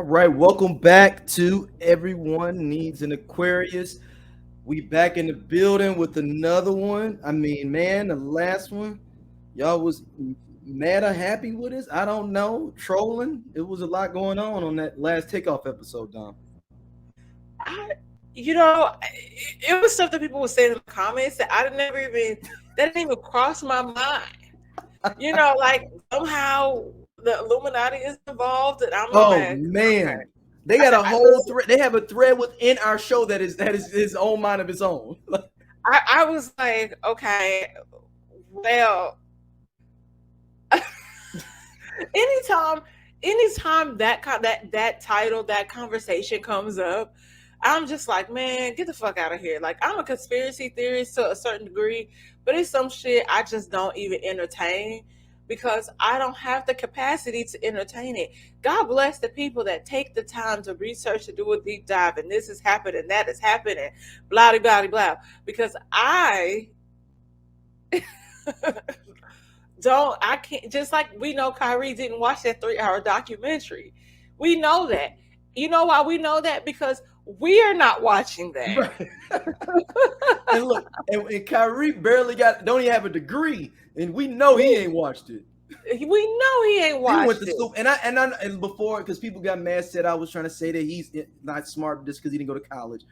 right, welcome back to Everyone Needs an Aquarius. We back in the building with another one. I mean, man, the last one, y'all was mad or happy with us? I don't know. Trolling. It was a lot going on that last takeoff episode, Dom. I, it was stuff that people were saying in the comments that that didn't even cross my mind. Like somehow the Illuminati is involved, and I'm Oh like, man. okay. They got a whole thread. They have a thread within our show that is his own mind of his own. I was like, okay, well, anytime that title, that conversation comes up, I'm just like, man, get the fuck out of here. Like, I'm a conspiracy theorist to a certain degree, but it's some shit I just don't even entertain because I don't have the capacity to entertain it. God bless the people that take the time to research, to do a deep dive, and this is happening, that is happening, blah, blah, blah, blah. Because I can't, just like we know Kyrie didn't watch that 3-hour documentary. We know that. You know why we know that? Because we are not watching that. Right. And look, and Kyrie don't even have a degree, and we know he ain't watched it. We know he ain't watched he went to it. school, and before, because people got mad, said I was trying to say that he's not smart just because he didn't go to college.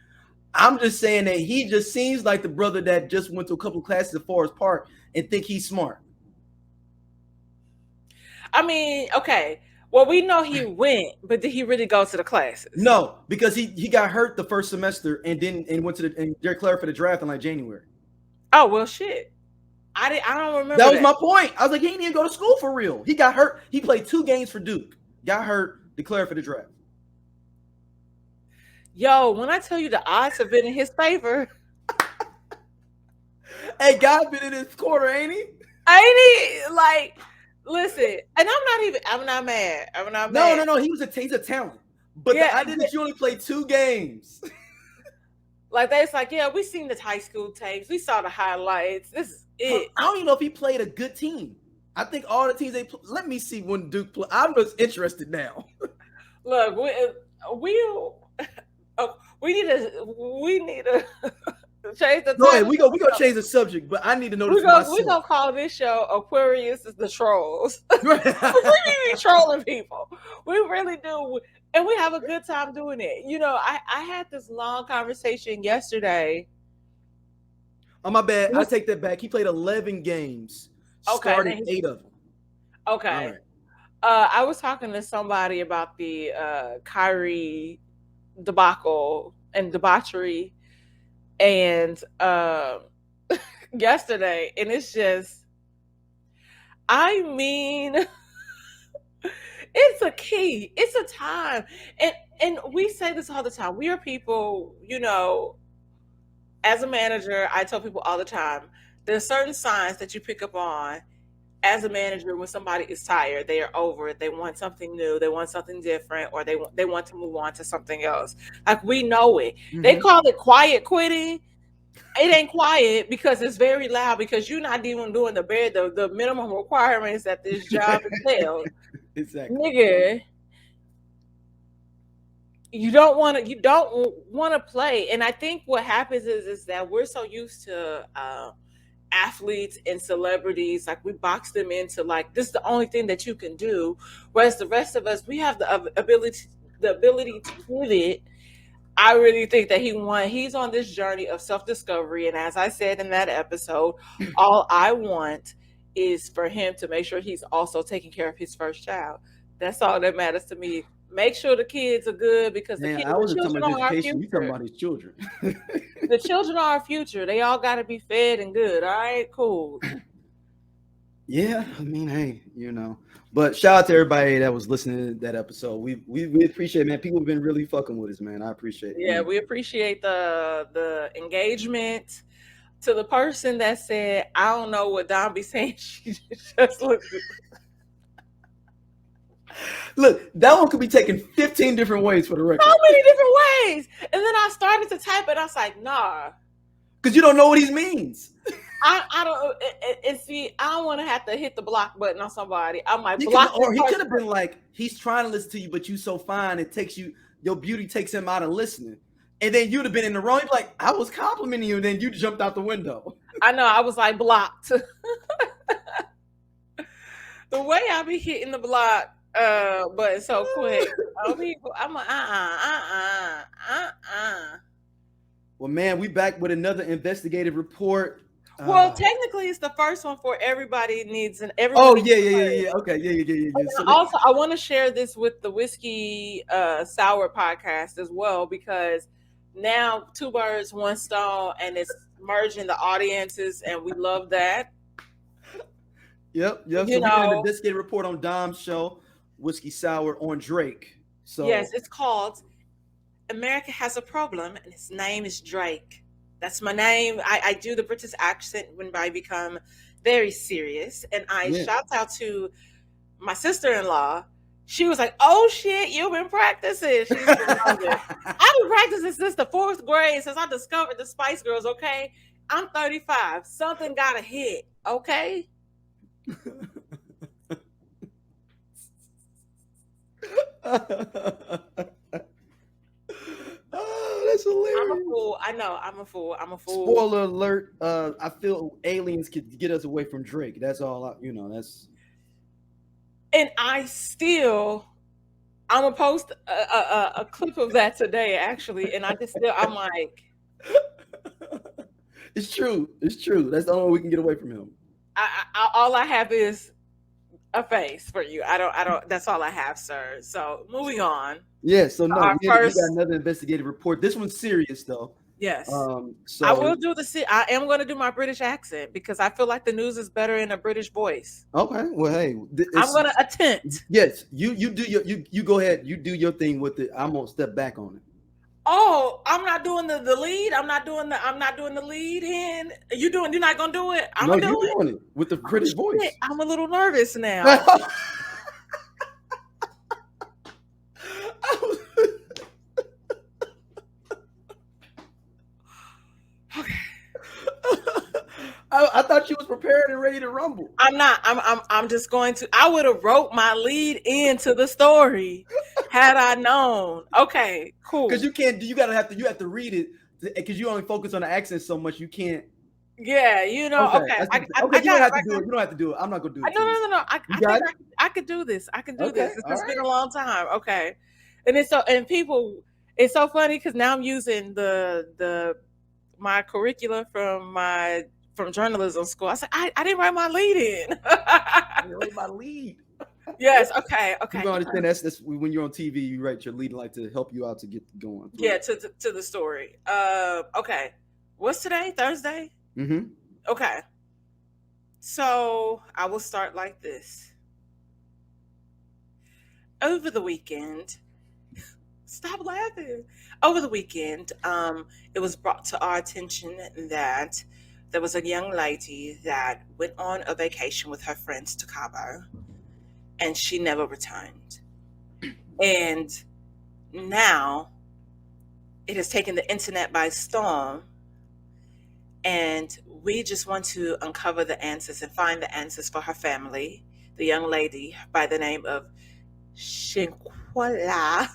I'm just saying that he just seems like the brother that just went to a couple of classes at Forest Park and think he's smart. I mean, okay. Well, we know he went, but did he really go to the classes? No, because he got hurt the first semester and went to and declared for the draft in like January. Oh well, shit. I don't remember. That was my point. I was like, he didn't even go to school for real. He got hurt. He played 2 games for Duke. Got hurt. Declared for the draft. Yo, when I tell you the odds have been in his favor. Hey, God been in his corner, ain't he? Ain't he? Like, listen, and I'm not mad. No. He's a talent. But the idea that you only played 2 games. Like, it's like, yeah, we seen the high school tapes. We saw the highlights. This is it. I don't even know if he played a good team. I think all the teams they play. Let me see when Duke play. I'm just interested now. Look, we need to change the. Go ahead. We go change the subject, but I need to know this. We're gonna call this show Aquarius is the Trolls. We need to be trolling people. We really do. And we have a good time doing it. I had this long conversation yesterday. Oh, my bad. I take that back. He played 11 games. Okay. Started 8 of them. Okay. Right. I was talking to somebody about the Kyrie debacle and debauchery and yesterday, and it's just, I mean, it's a key. It's a time. And we say this all the time. We are people, as a manager, I tell people all the time, there's certain signs that you pick up on as a manager when somebody is tired, they are over it, they want something new, they want something different, or they want to move on to something else. Like, we know it. Mm-hmm. They call it quiet quitting. It ain't quiet because it's very loud, because you're not even doing the minimum requirements that this job entails. Exactly. Nigga, you don't want to play. And I think what happens is that we're so used to athletes and celebrities, like, we box them into, like, this is the only thing that you can do, whereas the rest of us, we have the ability to pivot. I really think that he's on this journey of self-discovery, and as I said in that episode, all I want is for him to make sure he's also taking care of his first child. That's all that matters to me. Make sure the kids are good, because the children are our future. You talking about his children. The children are our future. They all got to be fed and good. All right, cool. Yeah, I mean, hey, But shout out to everybody that was listening to that episode. We appreciate it, man. People have been really fucking with us, man. I appreciate it. Yeah, we appreciate the engagement. To the person that said, I don't know what Don be saying, she just looked. Look, that one could be taken 15 different ways for the record. So many different ways. And then I started to type it. I was like, nah. Because you don't know what he means. I don't and see. I don't want to have to hit the block button on somebody. I might He could, block this or he could person. have been like, he's trying to listen to you, but you so fine, it takes you, your beauty takes him out of listening. And then you'd have been in the wrong. You'd be like, I was complimenting you, and then you jumped out the window. I know. I was like blocked. The way I be hitting the block button so quick. Oh, people, I'm like, Well, man, we back with another investigative report. Well, technically, it's the first one for everybody needs an Oh everybody. yeah. Okay, yeah. So Also, I want to share this with the Whiskey Sour podcast as well, because now two birds, one stone, and it's merging the audiences, and we love that. Yep. So we did an investigative report on Dom's show, Whiskey Sour, on Drake. So yes, it's called America Has a Problem, and his name is Drake. That's my name. I do the British accent when I become very serious. And shout out to my sister-in-law. She was like, oh shit, you've been practicing. I've been practicing since the 4th grade, since I discovered the Spice Girls, okay? I'm 35. Something got to hit, okay? Oh, that's hilarious. I'm a fool. I know. I'm a fool. Spoiler alert. I feel aliens could get us away from Drake. That's all that's. And I'm gonna post a clip of that today, actually. And I'm like, it's true. That's the only way we can get away from him. All I have is a face for you. I don't. That's all I have, sir. So moving on. Yeah. So no, we got another investigative report. This one's serious though. Yes. So I will do I am going to do my British accent because I feel like the news is better in a British voice. Okay. Well, hey, I'm going to attempt. Yes. You do you go ahead. You do your thing with it. I'm gonna step back on it. Oh, I'm not doing the lead. I'm not doing the lead in. You're not gonna do it. I'm doing it with the British voice. I'm a little nervous now. Okay. I thought you was prepared and ready to rumble. I'm not. I'm just going to. I would have wrote my lead into the story had I known. Okay, cool. Because you can't. You have to read it because you only focus on the accent so much. You can't. Yeah, okay. You don't have to do it. You don't have to do it. I'm not gonna do it. No. I could do this. I can do this. It's been a long time. Okay, and people. It's so funny because now I'm using my curricula from journalism school. I said I didn't write my lead in. I didn't write my lead. Yes. Okay. You don't understand that's when you're on TV. You write your lead like to help you out to get going. Yeah. To the story. Okay. What's today? Thursday. Mm-hmm. Okay. So I will start like this. Over the weekend. Stop laughing. Over the weekend, it was brought to our attention that there was a young lady that went on a vacation with her friends to Cabo, and she never returned. And now it has taken the internet by storm, and we just want to uncover the answers and find the answers for her family. The young lady by the name of Shanquella.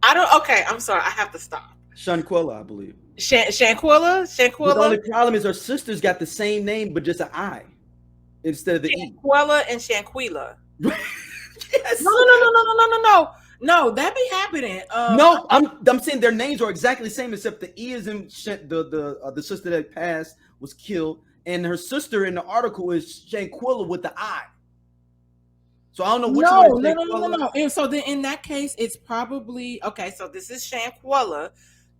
I'm sorry, I have to stop. Shanquella, I believe. Shanquella? The only problem is her sisters got the same name, but just an I instead of the E. Shanquella and Shanquella. Yes. No, that be happening. No, I'm saying their names are exactly the same, except the E is in the sister that passed was killed, and her sister in the article is Shanquella with the I. So I don't know which one. No. And so then in that case, it's probably okay. So this is Shanquella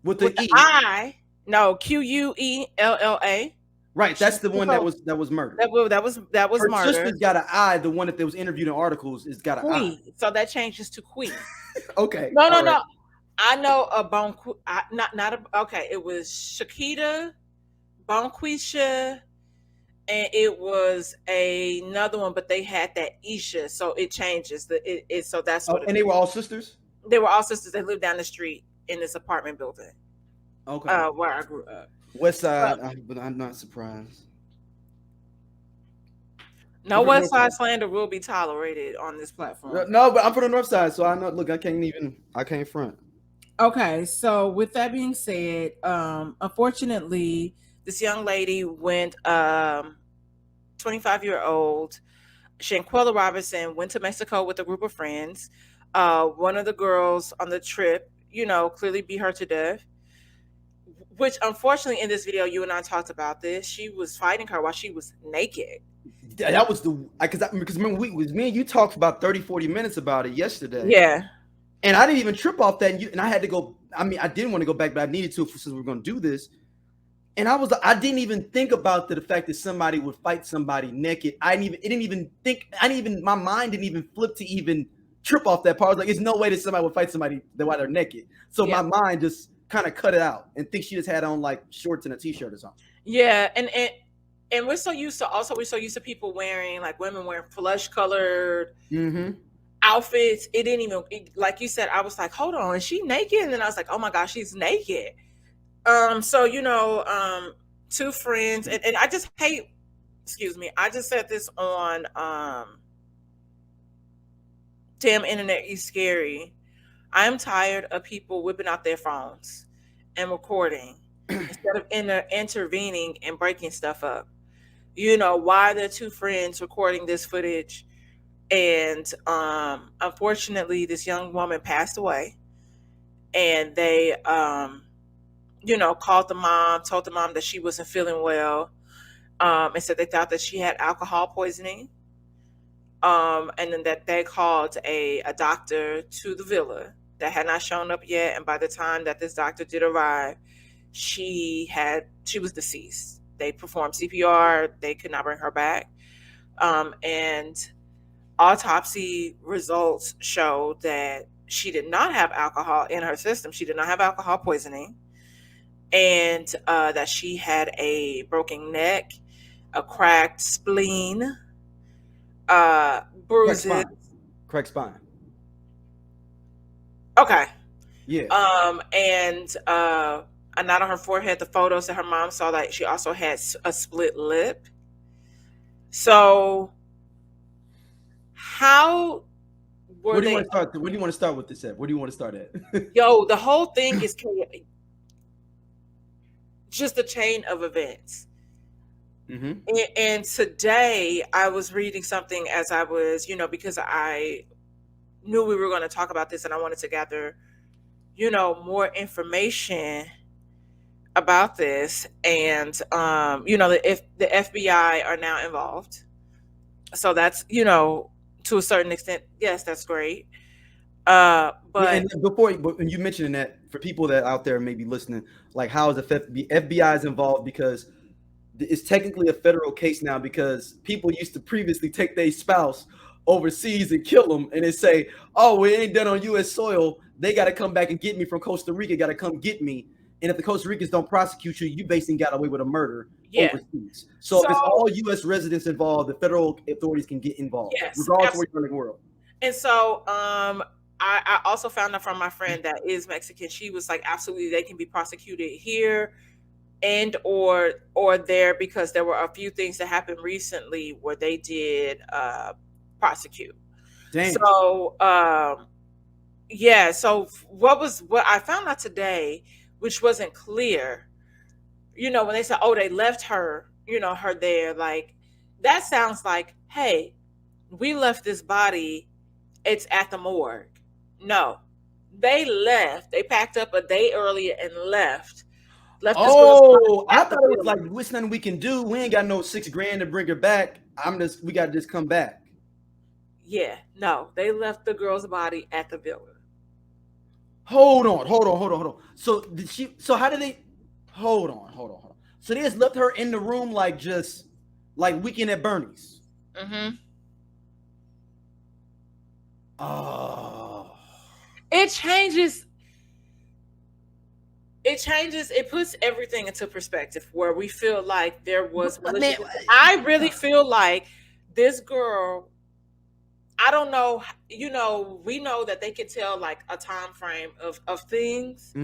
with the E. I. No, Quella. Right, that's the one that was murdered. That was her murdered. Sister's got an I. The one that was interviewed in articles is got an I. So that changes to Queen. Okay. No. I know a Bon. Okay. It was Shakita, Bonquisha. And it was another one, but they had that Isha, so it changes. So that's what. And they were all sisters. They were all sisters. They lived down the street in this apartment building. Okay. Where I grew up. West Side, but I'm not surprised. I'm No from the West North Side Side. slander will be tolerated on this platform. No, but I'm from the North Side, so I know. Look, I can't front. Okay, so with that being said, unfortunately, this young lady went 25-year-old Shanquella Robinson went to Mexico with a group of friends. One of the girls on the trip, clearly beat her to death. Which, unfortunately, in this video, you and I talked about this. She was fighting her while she was naked. That was because remember was me and you talked about 30, 40 minutes about it yesterday. Yeah. And I didn't even trip off that. And I had to go. I mean, I didn't want to go back, but I needed to since we were going to do this. And I didn't even think about the fact that somebody would fight somebody naked. My mind didn't even flip to even trip off that part. I was like, there's no way that somebody would fight somebody while they're naked. So Yeah. my mind just kind of cut it out and think she just had on like shorts and a t-shirt or something. Yeah, and we're so used to people wearing, like, women wearing flesh colored outfits. It didn't even, like you said, I was like, hold on, is she naked? And then I was like, oh my gosh, she's naked. So two friends, and I just hate, excuse me, I just said this on Damn Internet You Scary. I am tired of people whipping out their phones and recording instead of intervening and breaking stuff up. Why are there two friends recording this footage? And unfortunately, this young woman passed away. And they, called the mom, told the mom that she wasn't feeling well, and said they thought that she had alcohol poisoning. And then that they called a doctor to the villa that had not shown up yet. And by the time that this doctor did arrive, she was deceased. They performed CPR. They could not bring her back. And autopsy results show that she did not have alcohol in her system. She did not have alcohol poisoning. And that she had a broken neck, a cracked spleen, bruises. Cracked spine. Okay. Yeah. And a knot on her forehead. The photos that her mom saw, that she also had a split lip. So how were Where do they? you want to start? Where do you want to start with this at? Where do you want to start at? Yo, the whole thing is just a chain of events. And today I was reading something as I was, because I knew we were going to talk about this and I wanted to gather, more information about this. And, the FBI are now involved. So that's, to a certain extent, yes, that's great. But and but you mentioning that, for people that out there may be listening, like, how is the FBI is involved? Because it's technically a federal case now, because people used to previously take their spouse overseas and kill them, and they say, oh, we ain't done on U.S. soil. They got to come back and get me from Costa Rica. Got to come get me. And if the Costa Ricans don't prosecute you, you basically got away with a murder overseas. So if it's all U.S. residents involved, the federal authorities can get involved, regardless of where you're in the world. And so I also found out from my friend that is Mexican. She was like, absolutely, they can be prosecuted here and or there, because there were a few things that happened recently where they did prosecute. Dang. So so what I found out today, which wasn't clear, when they said, oh, they left her, her there, like, that sounds like, hey, we left this body, it's at the morgue. No, they left. They packed up a day earlier and left. Oh, I thought it was like, there's nothing we can do. We ain't got no $6,000 to bring her back. We got to just come back. Yeah, no, they left the girl's body at the villa. Hold on. So how did they? Hold on. So they just left her in the room, like Weekend at Bernie's. Oh. It changes. It puts everything into perspective, where we feel like there was. I really feel like this girl, I don't know, we know that they can tell like a time frame of things.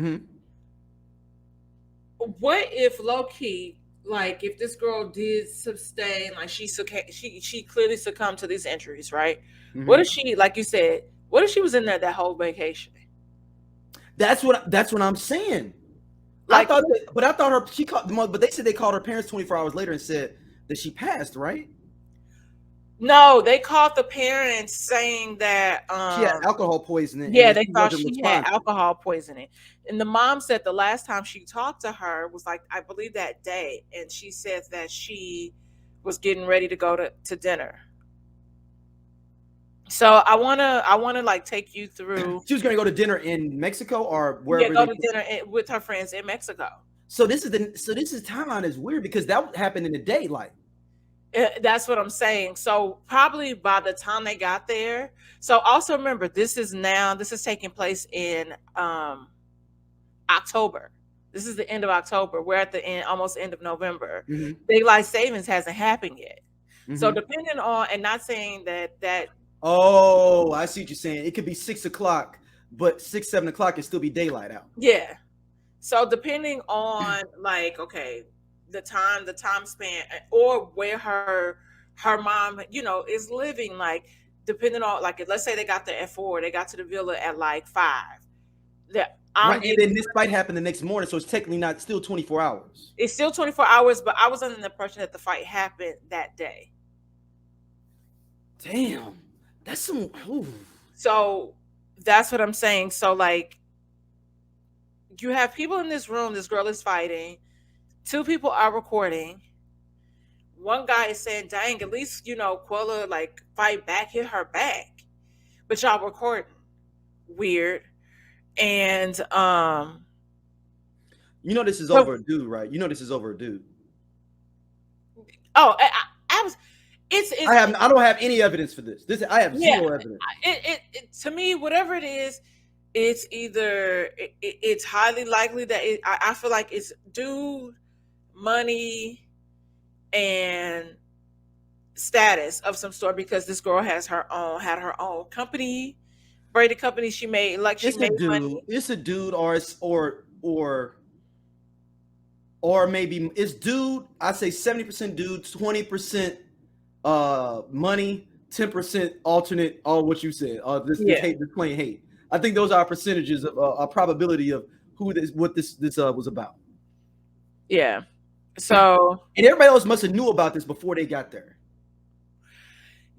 what if low key, like if this girl did sustain, like she clearly succumbed to these injuries, right? What if Mhm. she, like you said, what if she was in there that whole vacation? That's what I'm saying. I Like, thought that, but I thought her she called, but they said they called her parents 24 hours later and said that she passed, right? no, they called the parents saying that She had alcohol poisoning and yeah, that they she thought wasn't she had responsive. alcohol poisoning. And the mom said the last time she talked to her was like, I believe that day. And she said that she was getting ready to go to dinner. So I wanna like take you through, She was going to go to dinner in Mexico or yeah, wherever go they. to dinner with her friends in Mexico. So this is timeline is weird because that happened in the daylight. That's what I'm saying. So probably by the time they got there. So also remember, this is taking place in October. This is the end of October. We're at the end, almost end of November. Hmm. Daylight savings hasn't happened yet. So Hmm. depending on, and not saying that Oh, I see what you're saying. It could be 6 o'clock, but 6, 7 o'clock can still be daylight out. yeah. So depending on, like, okay, the time span, or where her mom, is living, like, depending on, like, let's say they got there at 4, they got to the villa at like 5. That I'm Right, and getting then this fight happened the next morning, so it's technically not still 24 hours. It's still 24 hours, but I was under the impression that the fight happened that day. Damn, that's some. Ooh. So that's what I'm saying. So, like, you have people in this room, this girl is fighting, two people are recording. One guy is saying, dang, at least, Quella, like, fight back, hit her back. But y'all recording. Weird. And You know this is so, over a dude, right? You know this is over a dude. oh, I was it's I don't have any evidence for this. I have yeah, zero evidence. to me, whatever it is, it's either it's highly likely that I feel like it's due money and status of some sort, because this girl had her own company, braided company. She It's a made dude. money. It's a dude, or maybe it's dude. I say 70% dude, 20% money, 10% alternate. All what you said. This Yeah, hate, this plain hate. I think those are percentages of a probability of what this was about. yeah. So And everybody else must have knew about this before they got there.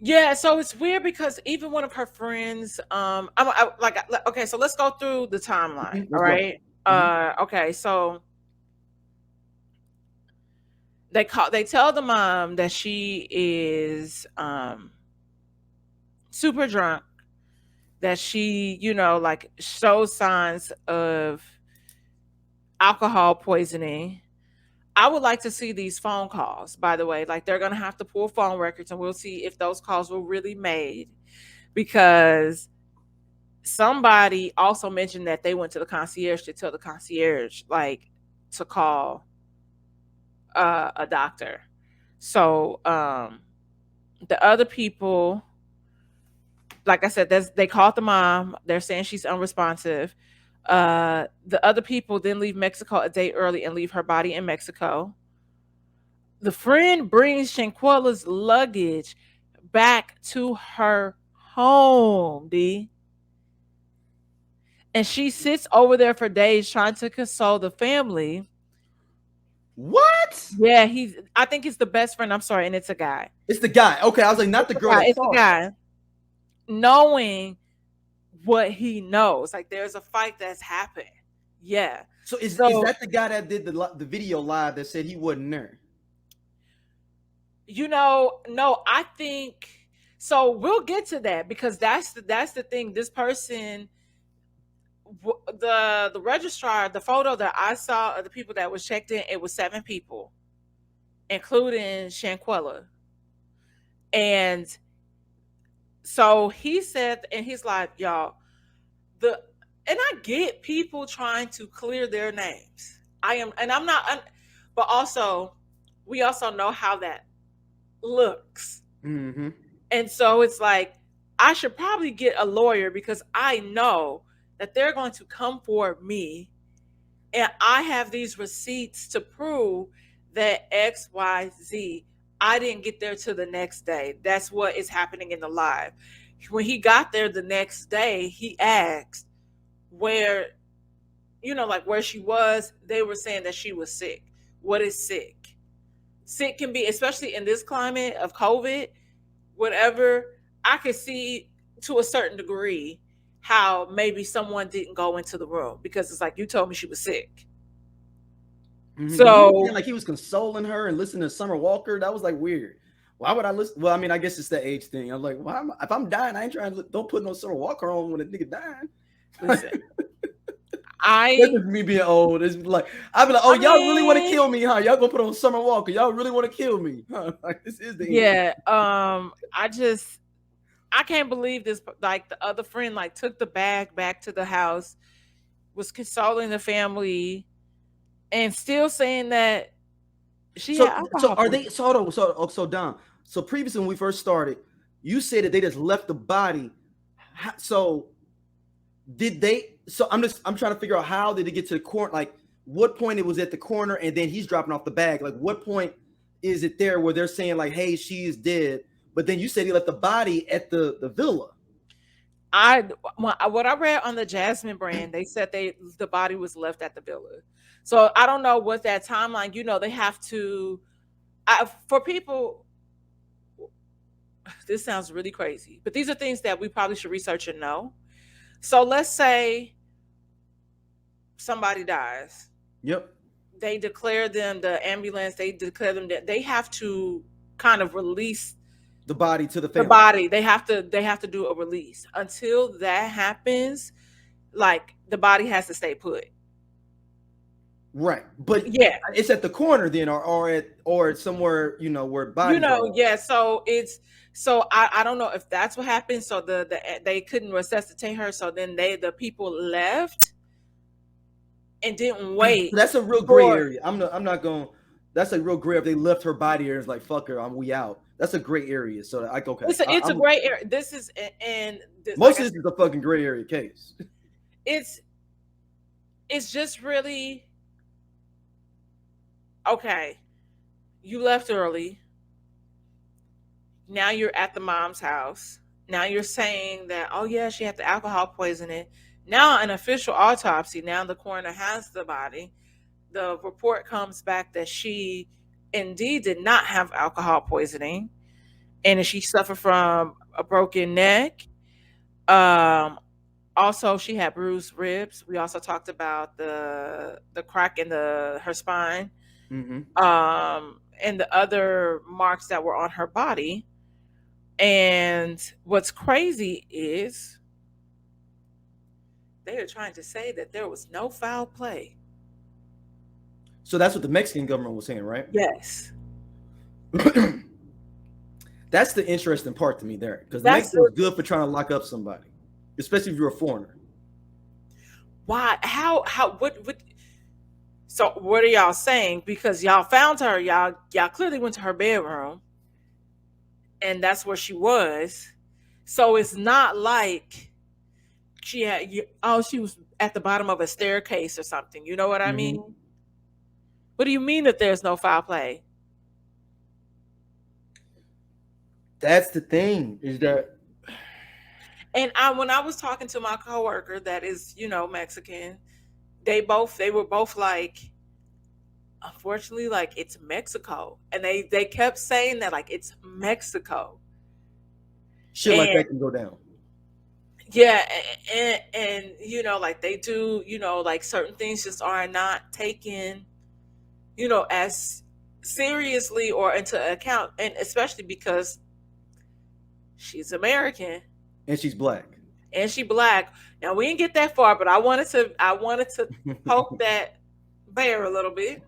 yeah, so it's weird because even one of her friends, okay, so let's go through the timeline. All Let's go. right. Mhm. Okay, so they tell the mom that she is super drunk, that she, like, shows signs of alcohol poisoning. I would like to see these phone calls, by the way. Like, they're going to have to pull phone records, and we'll see if those calls were really made, because somebody also mentioned that they went to the concierge to tell the concierge, like, to call a doctor. So the other people, like I said, they called the mom. They're saying she's unresponsive. The other people then leave Mexico a day early and leave her body in Mexico. The friend brings Shanquella's luggage back to her home, D. And she sits over there for days trying to console the family. What? Yeah, I think he's the best friend. I'm sorry, and it's a guy. It's the guy. Okay, I was like, not It's the a girl guy. that It's a saw her. guy. Knowing what he knows, like, there's a fight that's happened. Yeah. So is So, that the guy that did the video live that said he wasn't there? no, I think so. We'll get to that, because that's the thing. This person, the registrar, the photo that I saw of the people that was checked in, it was 7 people, including Shanquella. And so he said, and he's like, y'all, the and I get people trying to clear their names. I'm not, but also, we also know how that looks. Mm-hmm. And so it's like, I should probably get a lawyer, because I know that they're going to come for me and I have these receipts to prove that XYZ. I didn't get there till the next day. That's what is happening in the live. When he got there the next day, he asked where, like where she was. They were saying that she was sick. What is sick? Sick can be, especially in this climate of COVID, whatever. I could see to a certain degree how maybe someone didn't go into the room because it's like, you told me she was sick. Mm-hmm. So Like he was consoling her and listening to Summer Walker. That was like weird. Why would I listen? Well, I mean, I guess it's that age thing. I'm like, if I'm dying, I ain't trying to. Don't put no Summer Walker on when a nigga dying. listen, That's just me being old. It's like I'd be like, oh, y'all really want to kill me, huh? Y'all gonna put on Summer Walker? Y'all really want to kill me? Huh? Like this is the I can't believe this. Like the other friend, like took the bag back to the house, was consoling the family, and still saying that she had alcohol. So are they? So Dom. So previously when we first started, you said that they just left the body. So did they? So I'm trying to figure out how did it get to the corner? Like what point it was at the corner, and then he's dropping off the bag. Like what point is it there where they're saying like, hey, she's dead? But then you said he left the body at the villa. What I read on the Jasmine brand, they said the body was left at the villa. So I don't know what that timeline. They have to. For people, this sounds really crazy, but these are things that we probably should research and know. So let's say somebody dies. Yep. They declare them, the ambulance. They declare them that they have to kind of release the body to the family. The body. They have to do a release. Until that happens, like the body has to stay put. Right. But yeah, it's at the corner then or somewhere, where body. Yeah. So I don't know if that's what happened. So they couldn't resuscitate her. So then the people left and didn't wait. That's a real gray area. I'm not going. That's a real gray. If they left her body here, it's like fuck her. We out. That's a gray area. So okay. It's a gray area. This is most of this is a fucking gray area case. It's just really okay. You left early. Now you're at the mom's house. Now you're saying that, oh yeah, she had the alcohol poisoning. Now an official autopsy. Now the coroner has the body. The report comes back that she indeed did not have alcohol poisoning, and she suffered from a broken neck. Also, she had bruised ribs. We also talked about the crack in her spine, and the other marks that were on her body. And what's crazy is they are trying to say that there was no foul play. So that's what the Mexican government was saying, right? Yes. That's the interesting part to me there, because Mexico is good for trying to lock up somebody, especially if you're a foreigner. Why? How? What? So what are y'all saying? Because y'all found her, y'all clearly went to her bedroom, and that's where she was. So it's not like she was at the bottom of a staircase or something. You know what I mean? What do you mean that there's no foul play? That's the thing, is that. And when I was talking to my coworker that is, Mexican, they were both like, unfortunately, like it's Mexico. And they kept saying that, like, it's Mexico. Shit like that can go down. Yeah, and like they do, like certain things just are not taken, as seriously or into account, and especially because she's American and she's black. Now we didn't get that far, but I wanted to poke that bear a little bit.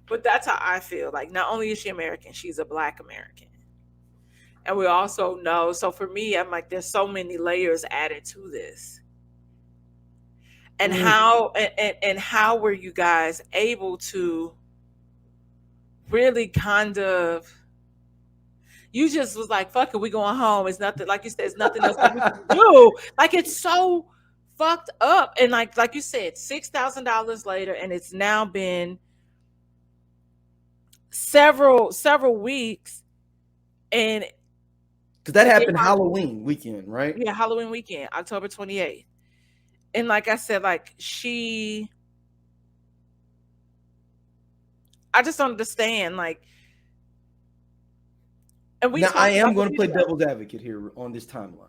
But that's how I feel. Like, not only is she American, she's a Black American. And we also know, so for me, I'm like, there's so many layers added to this. And how were you guys able to really kind of, you just was like, fuck it, we going home. It's nothing, like you said, it's nothing else we can do. Like, it's so fucked up. And like you said, $6,000 later, and it's now been several weeks, and because that happened Halloween weekend, right? yeah, Halloween weekend, October 28th. And like I said, like I just don't understand. Like, and we now I am about going to play devil's advocate here on this timeline.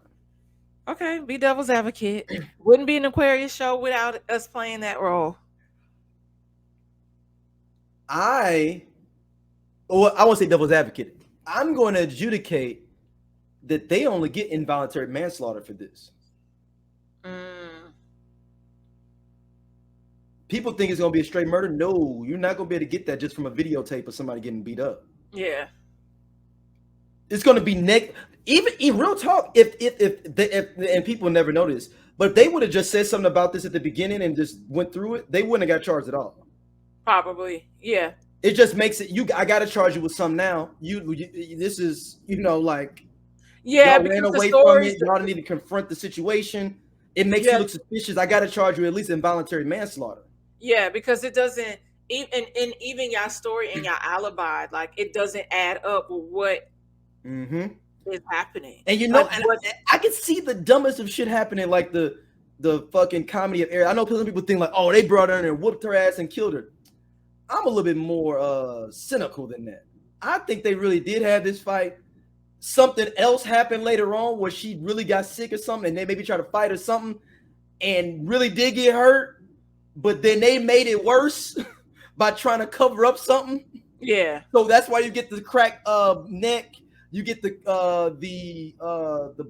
Okay, be devil's advocate. Wouldn't be an Aquarius show without us playing that role. I won't say devil's advocate. I'm going to adjudicate that they only get involuntary manslaughter for this. People think it's going to be a straight murder. No, you're not going to be able to get that just from a videotape of somebody getting beat up. Yeah. It's going to be even in real talk. If and people never notice, but if they would have just said something about this at the beginning and just went through it, they wouldn't have got charged at all. Probably, yeah. It just makes it. I got to charge you with some now. This is like. Yeah, y'all ran away from it. Y'all need to confront the situation. It makes you look suspicious. I got to charge you at least involuntary manslaughter. Yeah, because it doesn't even y'all story and y'all alibi, like it doesn't add up with what is happening. And I can see the dumbest of shit happening, like the fucking comedy of error. I know some people think like, oh, they brought her in and whooped her ass and killed her. I'm a little bit more cynical than that. I think they really did have this fight. Something else happened later on where she really got sick or something, and they maybe tried to fight or something and really did get hurt, but then they made it worse by trying to cover up something. Yeah. So that's why you get the cracked neck, you get the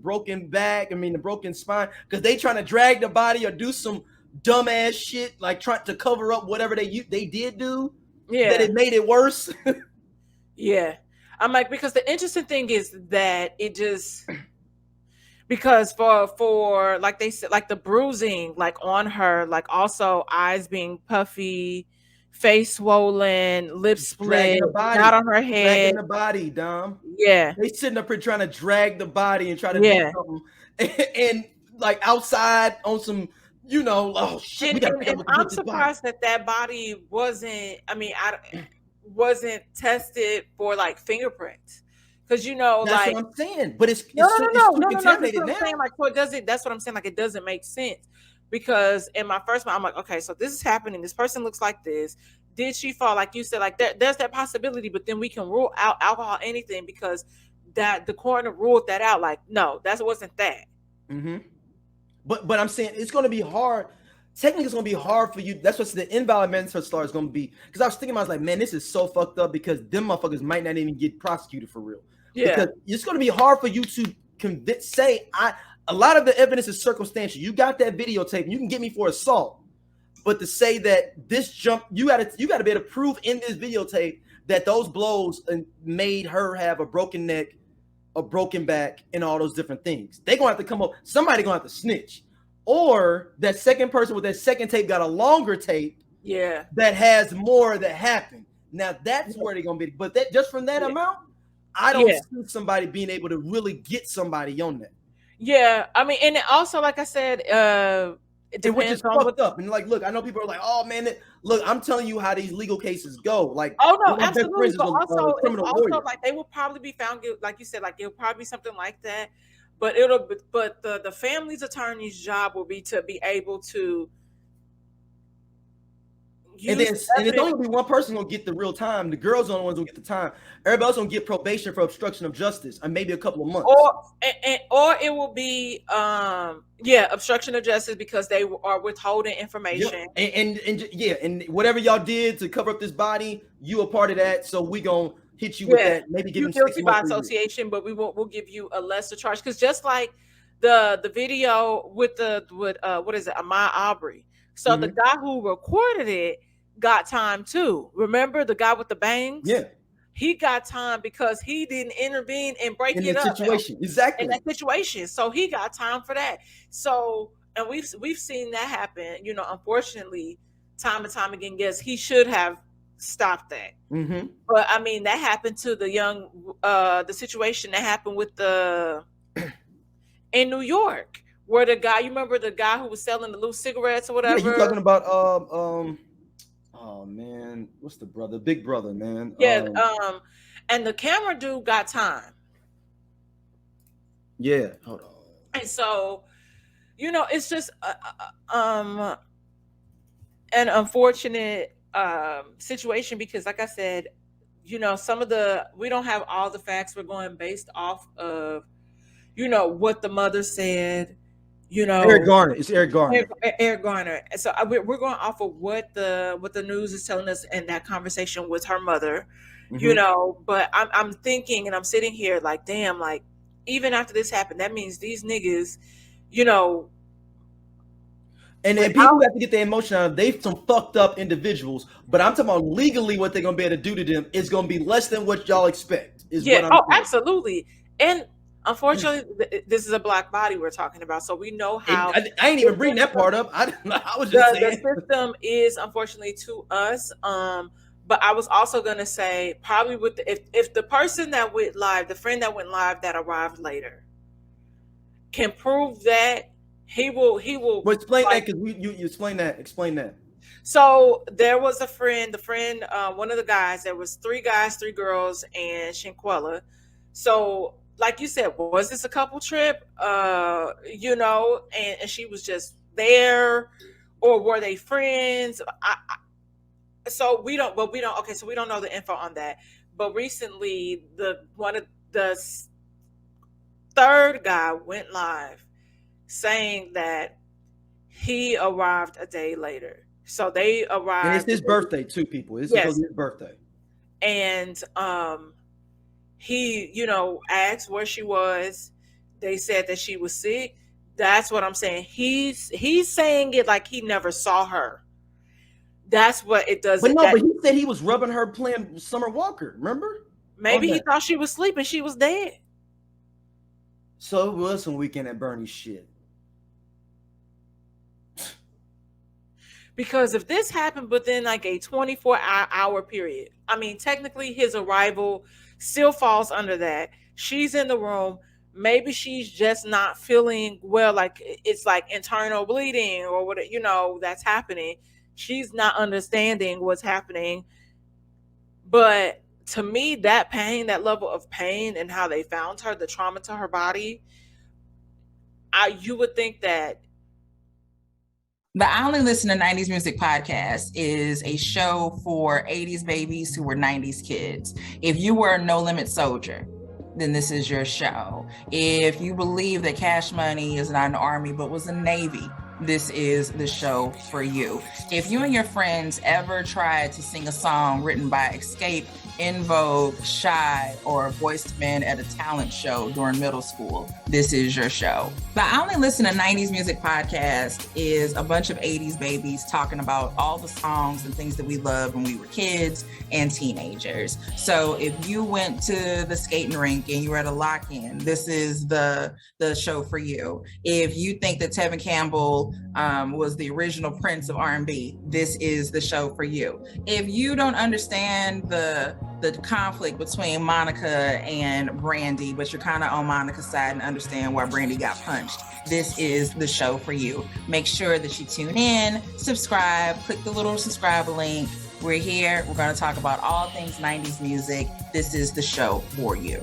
broken back, the broken spine, because they trying to drag the body or do some dumbass shit, like trying to cover up whatever they did do. Yeah. That it made it worse. Yeah. I'm like, because the interesting thing is that it just, because for like they said, like the bruising, like on her, like also eyes being puffy, face swollen, lips split, not on her head. Dragging the body, Dom. Yeah. They sitting up here trying to drag the body and try to do something. And like outside on some, oh shit. And I'm surprised that body wasn't, wasn't tested for like fingerprints, because that's like what I'm saying. But it's no, contaminated now. Like, so it doesn't. That's what I'm saying. Like, it doesn't make sense, because in my first mind, I'm like, okay, so this is happening. This person looks like this. Did she fall? Like you said, like there's that possibility, but then we can rule out alcohol, anything, because that the coroner ruled that out. Like, no, that wasn't that. But I'm saying it's going to be hard. Technically, it's going to be hard for you. That's what the invalid manslaughter is going to be. Because I was thinking, I was like, man, this is so fucked up, because them motherfuckers might not even get prosecuted for real. Yeah. Because it's going to be hard for you to a lot of the evidence is circumstantial. You got that videotape, and you can get me for assault. But to say that this jump, you got to be able to prove in this videotape that those blows made her have a broken neck, a broken back, and all those different things. They're going to have to come up. Somebody going to have to snitch. Or that second person with that second tape got a longer tape, that has more that happened. Now that's where they're gonna be. But that just from that amount, I don't see somebody being able to really get somebody on that. Yeah, and it also, like I said, it depends, which is fucked up. And like, look, I know people are like, oh man, look, I'm telling you how these legal cases go. Like, oh no, absolutely. But also, it's also like they will probably be found guilty, like you said, like it'll probably be something like that. But the family's attorney's job will be to be able to and it's only be one person gonna get the real time. The girls are the only ones who get the time. Everybody else gonna get probation for obstruction of justice, and maybe a couple of months. Or it will be obstruction of justice, because they are withholding information. And whatever y'all did to cover up this body, you a part of that. So we gonna hit you with that. Maybe give you guilty by association, but we'll give you a lesser charge, because just like the video with what is it, Ahmaud Arbery. So the guy who recorded it got time too. Remember the guy with the bangs? Yeah. He got time because he didn't intervene and break it up. Situation. Exactly. In that situation. So he got time for that. So, and we've seen that happen, unfortunately, time and time again. Yes, he should have stopped that. But that happened to the young, the situation that happened with in New York, where the guy, you remember the guy who was selling the little cigarettes or Yeah, you whatever? talking about oh man, what's the brother? Big brother, man. Yeah, and the camera dude got time. Yeah, hold on. And so, it's just an unfortunate situation because, like I said, some of we don't have all the facts. We're going based off of, what the mother said, you Eric know, Garner. It's Eric Garner. Eric Garner. And so we're going off of what the news is telling us in that conversation with her mother, Mm-hmm. But I'm thinking and I'm sitting here like, damn, like even after this happened, that means these niggas, you know, And then people without have to get their emotion out of they some fucked up individuals. But I'm talking about legally what they're gonna be able to do to them is gonna be less than what y'all expect, is yeah, what I'm oh, saying. absolutely. And unfortunately, this is a black body we're talking about, so we know how I ain't the even bring that system, part up. I was just the saying. system is unfortunately to us. But I was also gonna say probably with if the person that went live, the friend that went live that arrived later, can prove that he will Well, explain like. that because you explain that. Explain that. So there was a friend, one of the guys. There was three guys, three girls, and Shanquella. So, like you said, was this a couple trip? And she was just there, or were they friends? So we don't. But we don't. Okay, so we don't know the info on that. But recently, the one of the third guy went live saying that he arrived a day later. So they And it's arrived. his birthday too, people. This is supposed Yes. to be his birthday. And he, asked where she was. They said that she was sick. That's what I'm saying. He's saying it like he never saw her. That's what it does. But no, That but he said he was rubbing her playing Summer Walker. Remember? On maybe he that. thought she was sleeping. She was dead. So it was some Weekend at Bernie's shit. Because if this happened within like a 24-hour period, I mean, technically his arrival still falls under that. She's in the room. Maybe she's just not feeling well, like it's like internal bleeding or what, that's happening. She's not understanding what's happening. But to me, that pain, that level of pain and how they found her, the trauma to her body, you would think that. The I Only Listen to 90s Music podcast is a show for 80s babies who were 90s kids. If you were a No Limit soldier, then this is your show. If you believe that Cash Money is not an army but was a Navy, this is the show for you. If you and your friends ever tried to sing a song written by Escape, In Vogue, Shy, or Voiced Men at a talent show during middle school, this is your show. The I Only Listen to 90s Music podcast is a bunch of 80s babies talking about all the songs and things that we loved when we were kids and teenagers. So if you went to the skating rink and you were at a lock-in, this is the show for you. If you think that Tevin Campbell was the original Prince of R&B, this is the show for you. If you don't understand the conflict between Monica and Brandy, but you're kind of on Monica's side and understand why Brandy got punched, this is the show for you. Make sure that you tune in, subscribe, click the little subscribe link. We're here. We're going to talk about all things 90s music. This is the show for you.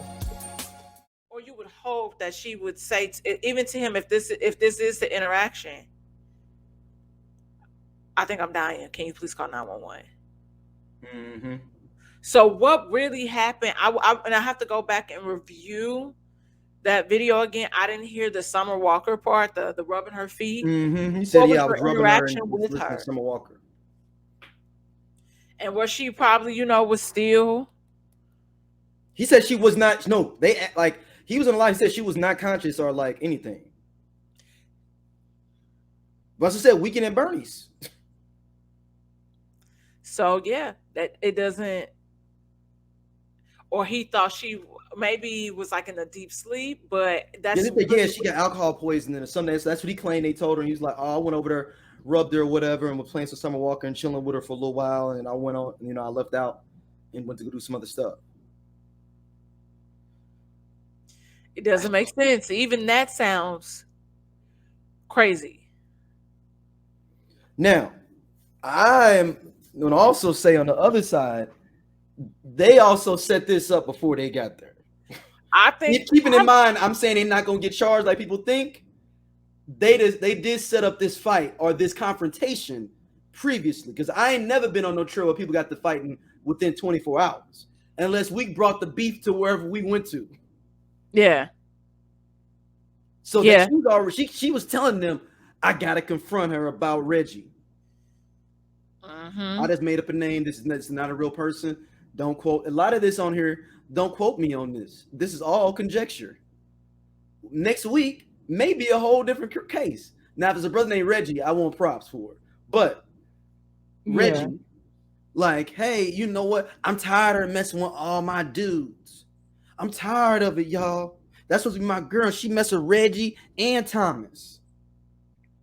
Or you would hope that she would say, even to him, if this is the interaction, I think I'm dying. Can you please call 911? Mm-hmm. So what really happened? And I have to go back and review that video again. I didn't hear the Summer Walker part, the rubbing her feet. Mm-hmm. He said, What was I was her rubbing her interaction and with listening her? to Summer Walker. And where she probably, was still. He said she was not. No, they like he was on the line. He said she was not conscious or like anything. But as I said, Weekend at Bernie's. So yeah, that it doesn't. Or he thought she maybe was like in a deep sleep, but that's She got alcohol poisoning or something. So that's what he claimed. They told her. And he was like, "Oh, I went over there, rubbed her, or whatever, and was playing some Summer Walker and chilling with her for a little while. And I went on, I left out and went to go do some other stuff." It doesn't make sense. Even that sounds crazy. Now, I'm going to also say on the other side, they also set this up before they got there. I think Keeping in mind, I'm saying they're not going to get charged like people think. They did set up this fight or this confrontation previously, because I ain't never been on no trail where people got to fighting within 24 hours, unless we brought the beef to wherever we went to. Yeah. So that she was already, she was telling them, I gotta confront her about Reggie. I just made up a name. This is not a real person. Don't quote a lot of this on here. Don't quote me on this. This is all conjecture. Next week may be a whole different case. Now, if there's a brother named Reggie, I want props for it. But Reggie, like, hey, you know what? I'm tired of messing with all my dudes. I'm tired of it, y'all. That's supposed to be my girl. She messed with Reggie and Thomas.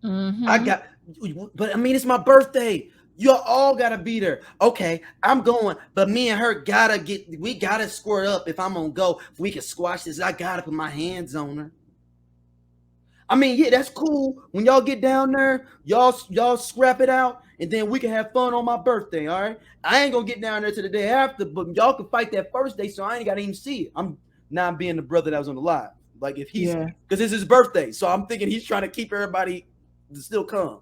But I mean, it's my birthday. You all gotta be there. Okay, I'm going, but me and her we gotta square up. If I'm gonna go, if we can squash this, I gotta put my hands on her. I mean, yeah, that's cool. When y'all get down there, y'all scrap it out, and then we can have fun on my birthday. All right, I ain't gonna get down there to the day after, but y'all can fight that first day, so I ain't gotta even see it. I'm not being the brother that was on the live. Like if he's because it's his birthday, so I'm thinking he's trying to keep everybody to still come.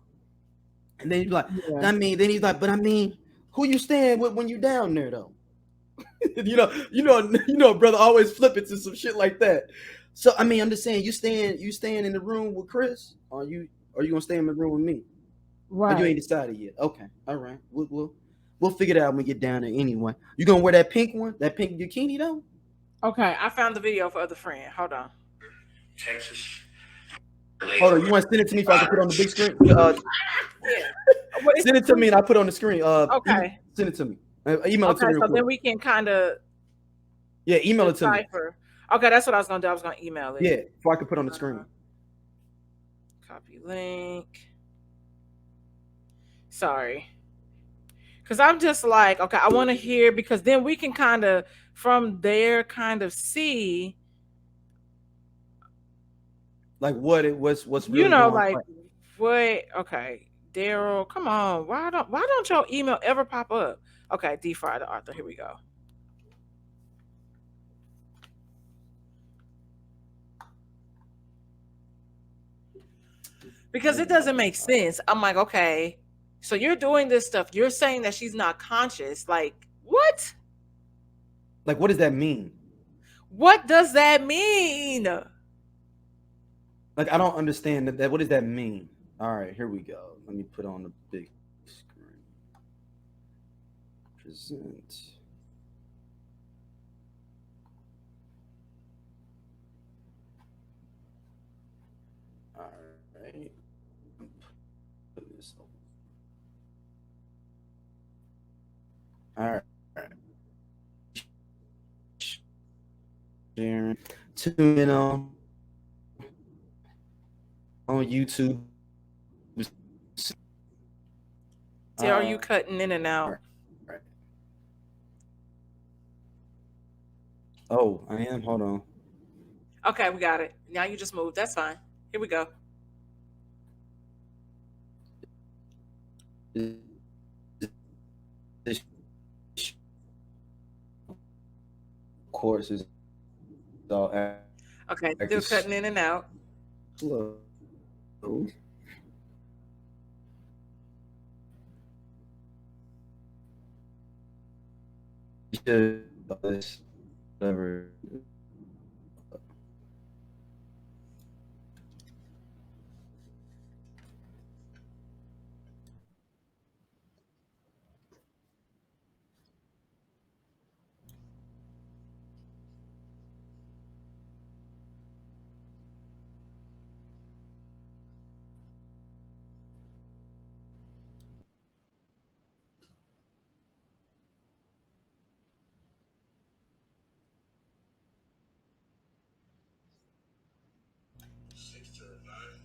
And then he's like, I mean, then he's like, but I mean, who you staying with when you down there though? you know, brother always flip it to some shit like that. So I mean, I'm just saying, you staying in the room with Chris, or you gonna stay in the room with me? Right. Or you ain't decided yet. Okay, all right. We'll figure it out when we get down there anyway. You gonna wear that pink one, that pink bikini though? Okay, I found the video for other friend. Hold on. Texas. Hold on, you want to send it to me if I can put it on the big screen? Send it to me and I put it on the screen. Okay. Send it to me. Email it to me. Okay, so then we can kind of email it to me. Okay, that's what I was gonna do. I was gonna email it. Yeah, so I can put it on the screen. Copy link. Sorry. Because I'm just like, okay, I want to hear, because then we can kind of from there kind of see like what's really, you know, like what. Okay, Daryl, come on, why don't your email ever pop up? Okay, D-Fry the author, here we go. Because it doesn't make sense. I'm like, okay, so you're doing this stuff, you're saying that she's not conscious, like what? Like, what does that mean? What does that mean? Like, I don't understand that. What does that mean? All right, here we go. Let me put on the big screen. Present. All right. Put this on. All right. Sharing. Tune in on YouTube. Are you cutting in and out? Right. Oh, I am. Hold on. Okay, we got it. Now you just moved. That's fine. Here we go. This course is all okay. Still cutting in and out. Slow. Whatever.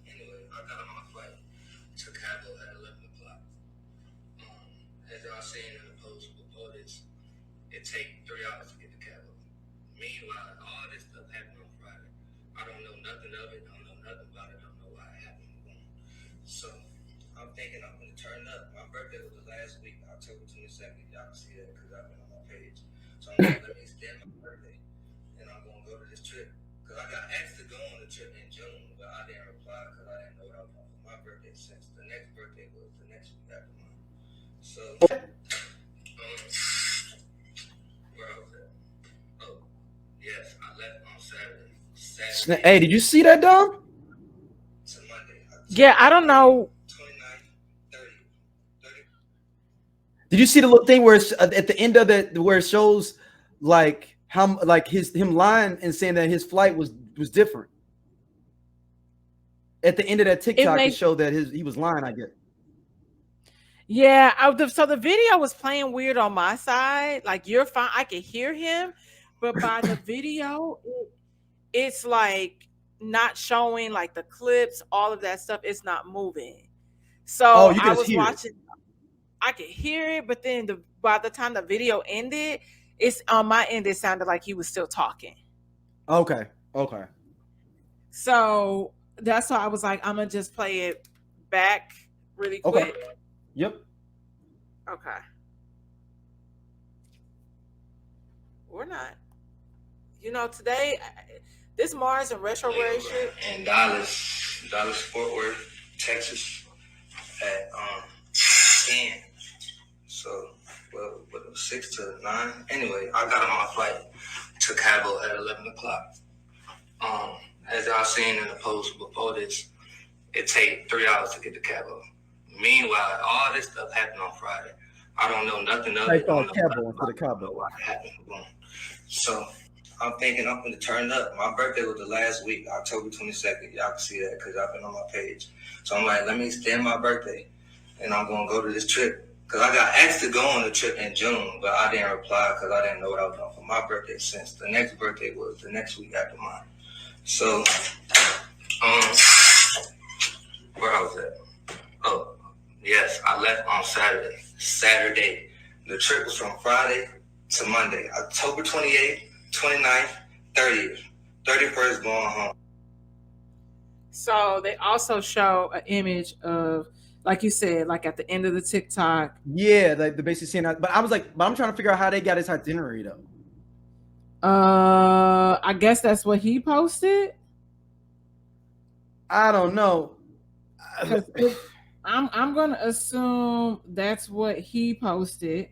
Anyway, I got on my flight to Cabo at 11 o'clock. As y'all seen in the post before this, it takes 3 hours to get to Cabo. Meanwhile, all this stuff happened on Friday. I don't know nothing of it. I don't know nothing about it. I don't know why it happened. October 22nd. Y'all can see that because I've been on my page. So I'm like, let me extend my birthday, and I'm gonna go to this trip because I got asked to go on the trip in June, but I didn't reply because I didn't know what I was doing for my birthday since the next birthday was the next week after mine. So, where I was at? Oh, yes, I left on Saturday. Hey, did you see that, Dom? To Monday. Yeah, I don't know. 29th, 30th. Did you see the little thing where it's at the end of it where it shows like how like him lying and saying that his flight was different? At the end of that TikTok, it showed that he was lying, I guess. Yeah, so the video was playing weird on my side. Like, you're fine, I could hear him, but by the video, it's like not showing like the clips, all of that stuff. It's not moving. So I was watching. I could hear it, but then by the time the video ended, it's on my end. It sounded like he was still talking. Okay. So that's why I was like, I'm gonna just play it back really quick. Okay. Yep. Okay. We're not. You know, today, this Mars and retrograde shit. In Dallas, Fort Worth, Texas, at 10. So, well, it was 6 to 9. Anyway, I got on my flight to Cabo at 11 o'clock. As y'all seen in the post before this, it take 3 hours to get to Cabo. Meanwhile, all this stuff happened on Friday. I don't know nothing of it. I thought Cabo instead of Cabo. What happened? So I'm thinking I'm gonna turn up. My birthday was the last week, October 22nd. Y'all can see that because I've been on my page. So I'm like, let me extend my birthday, and I'm gonna go to this trip because I got asked to go on the trip in June, but I didn't reply because I didn't know what I was doing for my birthday since the next birthday was the next week after mine. So, where I was at? Oh, yes, I left on Saturday. The trip was from Friday to Monday, October 28th, 29th, 30th. 31st going home. So they also show an image of, like you said, like at the end of the TikTok. Yeah, like the basic scene. But I was like, but I'm trying to figure out how they got his itinerary though. I guess that's what he posted. I don't know. I'm gonna assume that's what he posted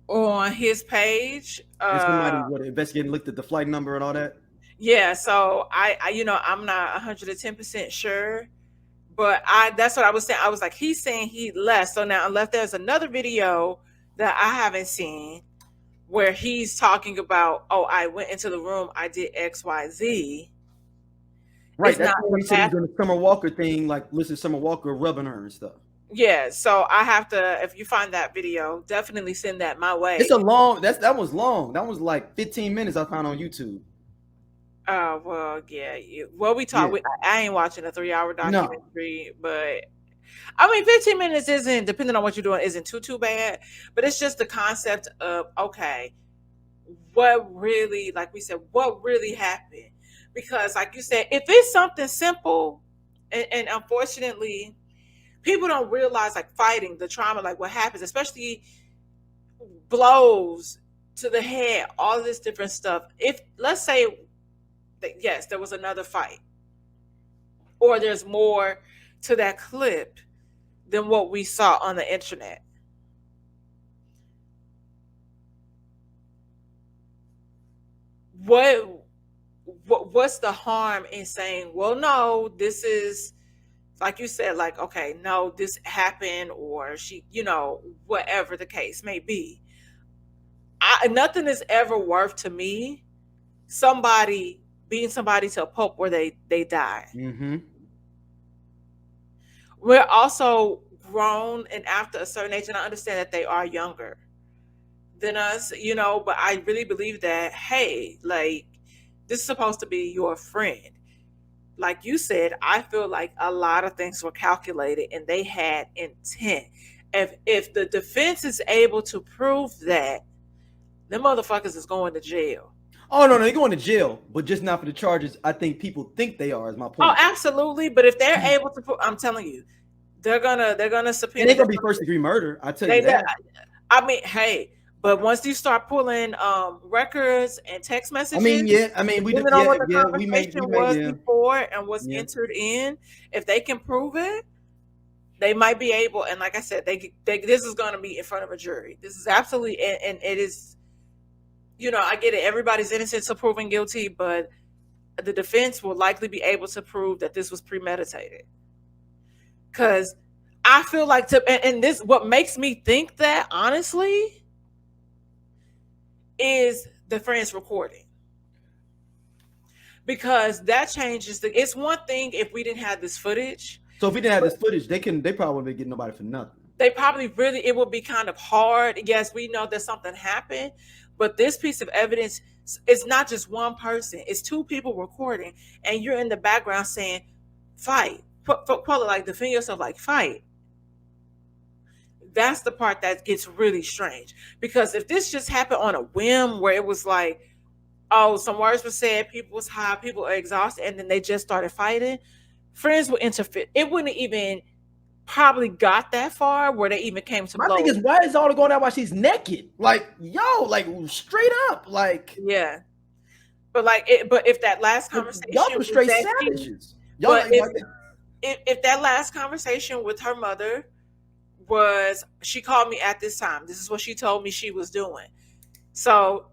on his page. Somebody investigated, looked at the flight number and all that. Yeah, so I I'm not 110% sure, but that's what I was saying. I was like, he's saying he left. So now, unless there's another video that I haven't seen where he's talking about, oh, I went into the room, I did XYZ. Right, that's what he said he's doing the Summer Walker thing, like listen to Summer Walker rubbing her and stuff. Yeah, so I have to, if you find that video, definitely send that my way. It's a long, that was long. That was like 15 minutes I found on YouTube. Well, yeah. We talk. Yeah. I ain't watching a 3-hour documentary, but I mean, 15 minutes isn't, depending on what you're doing, isn't too bad. But it's just the concept of, okay, what really, like we said, what really happened? Because, like you said, if it's something simple, and unfortunately, people don't realize, like, fighting, the trauma, like what happens, especially blows to the head, all of this different stuff. If, let's say, yes, there was another fight, or there's more to that clip than what we saw on the internet. What's the harm in saying, well, no, this is, like you said, like, okay, no, this happened, or she, whatever the case may be. Nothing is ever worth, to me, somebody being somebody to a pulp where they die. Mm-hmm. We're also grown, and after a certain age, and I understand that they are younger than us, but I really believe that, hey, like, this is supposed to be your friend. Like you said, I feel like a lot of things were calculated and they had intent. If the defense is able to prove that, them motherfuckers is going to jail. Oh, no, they're going to jail, but just not for the charges I think people think they are, is my point. Oh, absolutely. But if they're able to, I'm telling you, they're gonna It subpoena. ain't gonna be first degree murder. I tell you They, that. I mean, hey, but once you start pulling records and text I messages, mean, yeah. I mean, we do. depending on Yeah, what the yeah. We conversation may. was Yeah, before and what's yeah. entered in, if they can prove it, they might be able. And like I said, they this is going to be in front of a jury. This is absolutely, and it is. I get it. Everybody's innocent until proven guilty, but the defense will likely be able to prove that this was premeditated. Because I feel like and this, what makes me think that, honestly, is the friend's recording. Because that changes it's one thing if we didn't have this footage. So if we didn't have this footage, they probably wouldn't get nobody for nothing. They probably it would be kind of hard. Yes, we know that something happened, but this piece of evidence, it's not just one person, it's two people recording, and you're in the background saying, fight. Probably like defend yourself, like fight. That's the part that gets really strange. Because if this just happened on a whim where it was like, oh, some words were said, people was high, people are exhausted, and then they just started fighting, friends would interfere. It wouldn't even probably got that far where they even came to My blows. thing is, why is all the going out while she's naked? Like, yo, like straight up, like, yeah. But but if that last conversation, y'all were straight savages. Y'all, but if that last conversation with her mother was, she called me at this time, this is what she told me she was doing. So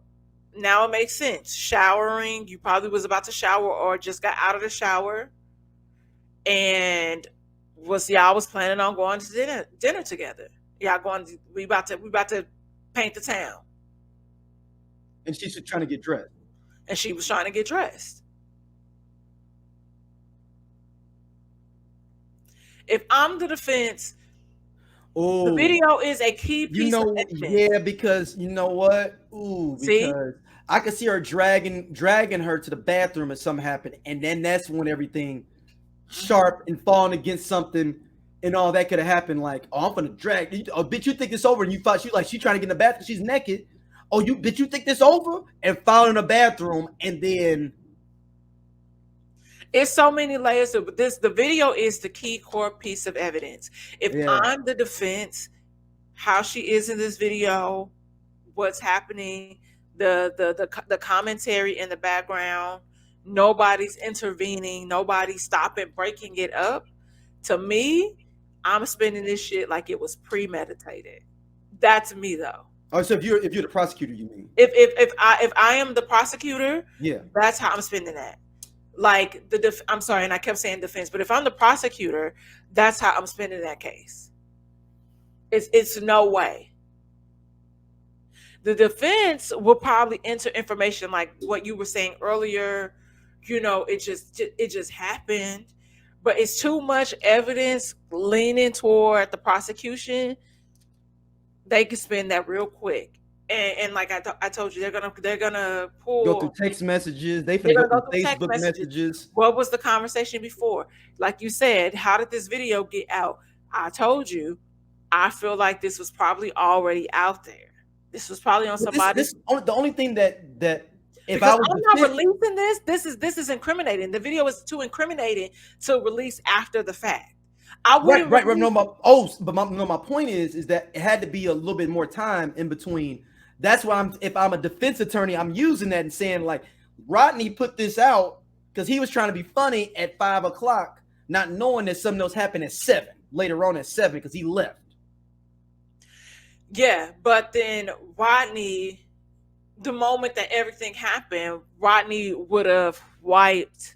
now it makes sense. Showering, you probably was about to shower or just got out of the shower, and y'all was planning on going to dinner together. Y'all we about to paint the town. And she's trying to get dressed. And she was trying to get dressed. If I'm the defense, the video is a key piece of evidence. Yeah, because you know what? Because I could see her dragging her to the bathroom and something happened, and then that's when everything sharp and falling against something and all that could have happened. Like, oh, I'm gonna drag. Oh, bitch, you think it's over? And you thought she trying to get in the bathroom, she's naked. Oh, bitch, you think this over? And fall in the bathroom, and then it's so many layers of this. The video is the key core piece of evidence. If I'm the defense, how she is in this video, what's happening, the commentary in the background, nobody's intervening, nobody's stopping, breaking it up. To me, I'm spinning this shit like it was premeditated. That's me, though. Oh, so if you're the prosecutor, you mean? If I am the prosecutor, yeah, that's how I'm spinning that. Like I'm sorry, and I kept saying defense, but if I'm the prosecutor, that's how I'm spinning that case. It's no way. The defense will probably enter information like what you were saying earlier. It just happened, but it's too much evidence leaning toward the prosecution. They can spin that real quick. And like I told you, they're gonna go through text messages. They're gonna go through Facebook messages. What was the conversation before? Like you said, how did this video get out? I told you, I feel like this was probably already out there. This was probably on somebody. The only thing that if I'm not releasing this is incriminating. The video is too incriminating to release after the fact. I wouldn't. Right. No, my point is that it had to be a little bit more time in between. That's why if I'm a defense attorney, I'm using that and saying like, Rodney put this out because he was trying to be funny at 5 o'clock, not knowing that something else happened at 7 later on at 7 because he left. Yeah, but then Rodney, the moment that everything happened, Rodney would have wiped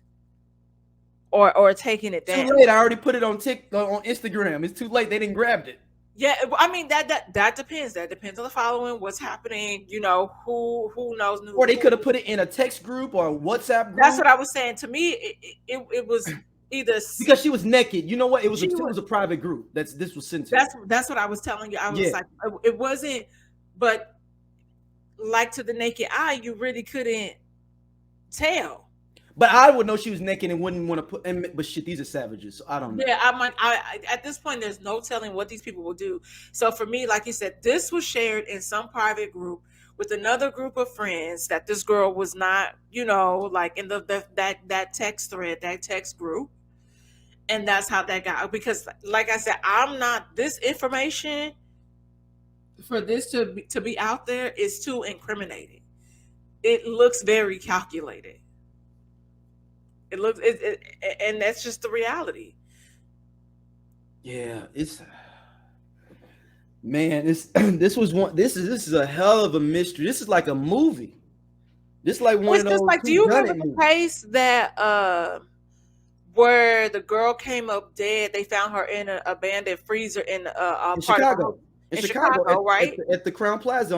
or taken it down. Too late. I already put it on Instagram. It's too late. They didn't grab it. Yeah, I mean that depends. That depends on the following, what's happening. Who knows? Or they could have put it in a text group or a WhatsApp group. That's what I was saying. To me, it was either because she was naked. You know what? It was a private group. This was censored. That's what I was telling you. I was like, it wasn't. But like to the naked eye, you really couldn't tell. But I would know she was naked and wouldn't want to put. But shit, these are savages. So I don't know. Yeah, I at this point, there's no telling what these people will do. So for me, like you said, this was shared in some private group with another group of friends that this girl was not, like in that text thread, that text group, And that's how that got, because like I said, I'm not, this information for this to be out there is too incriminating. It looks very calculated. It looks and that's just the reality. Yeah, it's man, this is a hell of a mystery. This is like a movie. This is like one It's of just those like, do you remember whodunit the movies. case that where the girl came up dead? They found her in an abandoned freezer in In part of Chicago. in Chicago, Chicago, right? at the Crown Plaza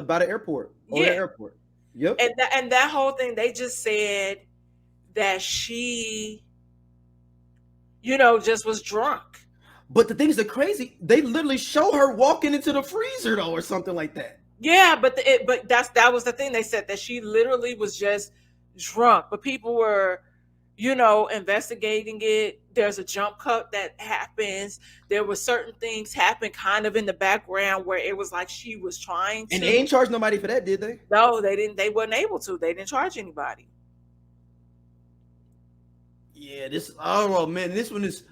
by the airport. Or the Yeah. airport. Yep. And that whole thing, they just said that she, just was drunk. But the things that crazy, they literally show her walking into the freezer though, or something like that. Yeah, but that was the thing. They said that she literally was just drunk, but people were, investigating it. There's a jump cut that happens. There were certain things happen kind of in the background where it was like she was trying to. And they ain't charged nobody for that, did they? No, they didn't. They weren't able to. They didn't charge anybody. Yeah, I don't know, man. This one is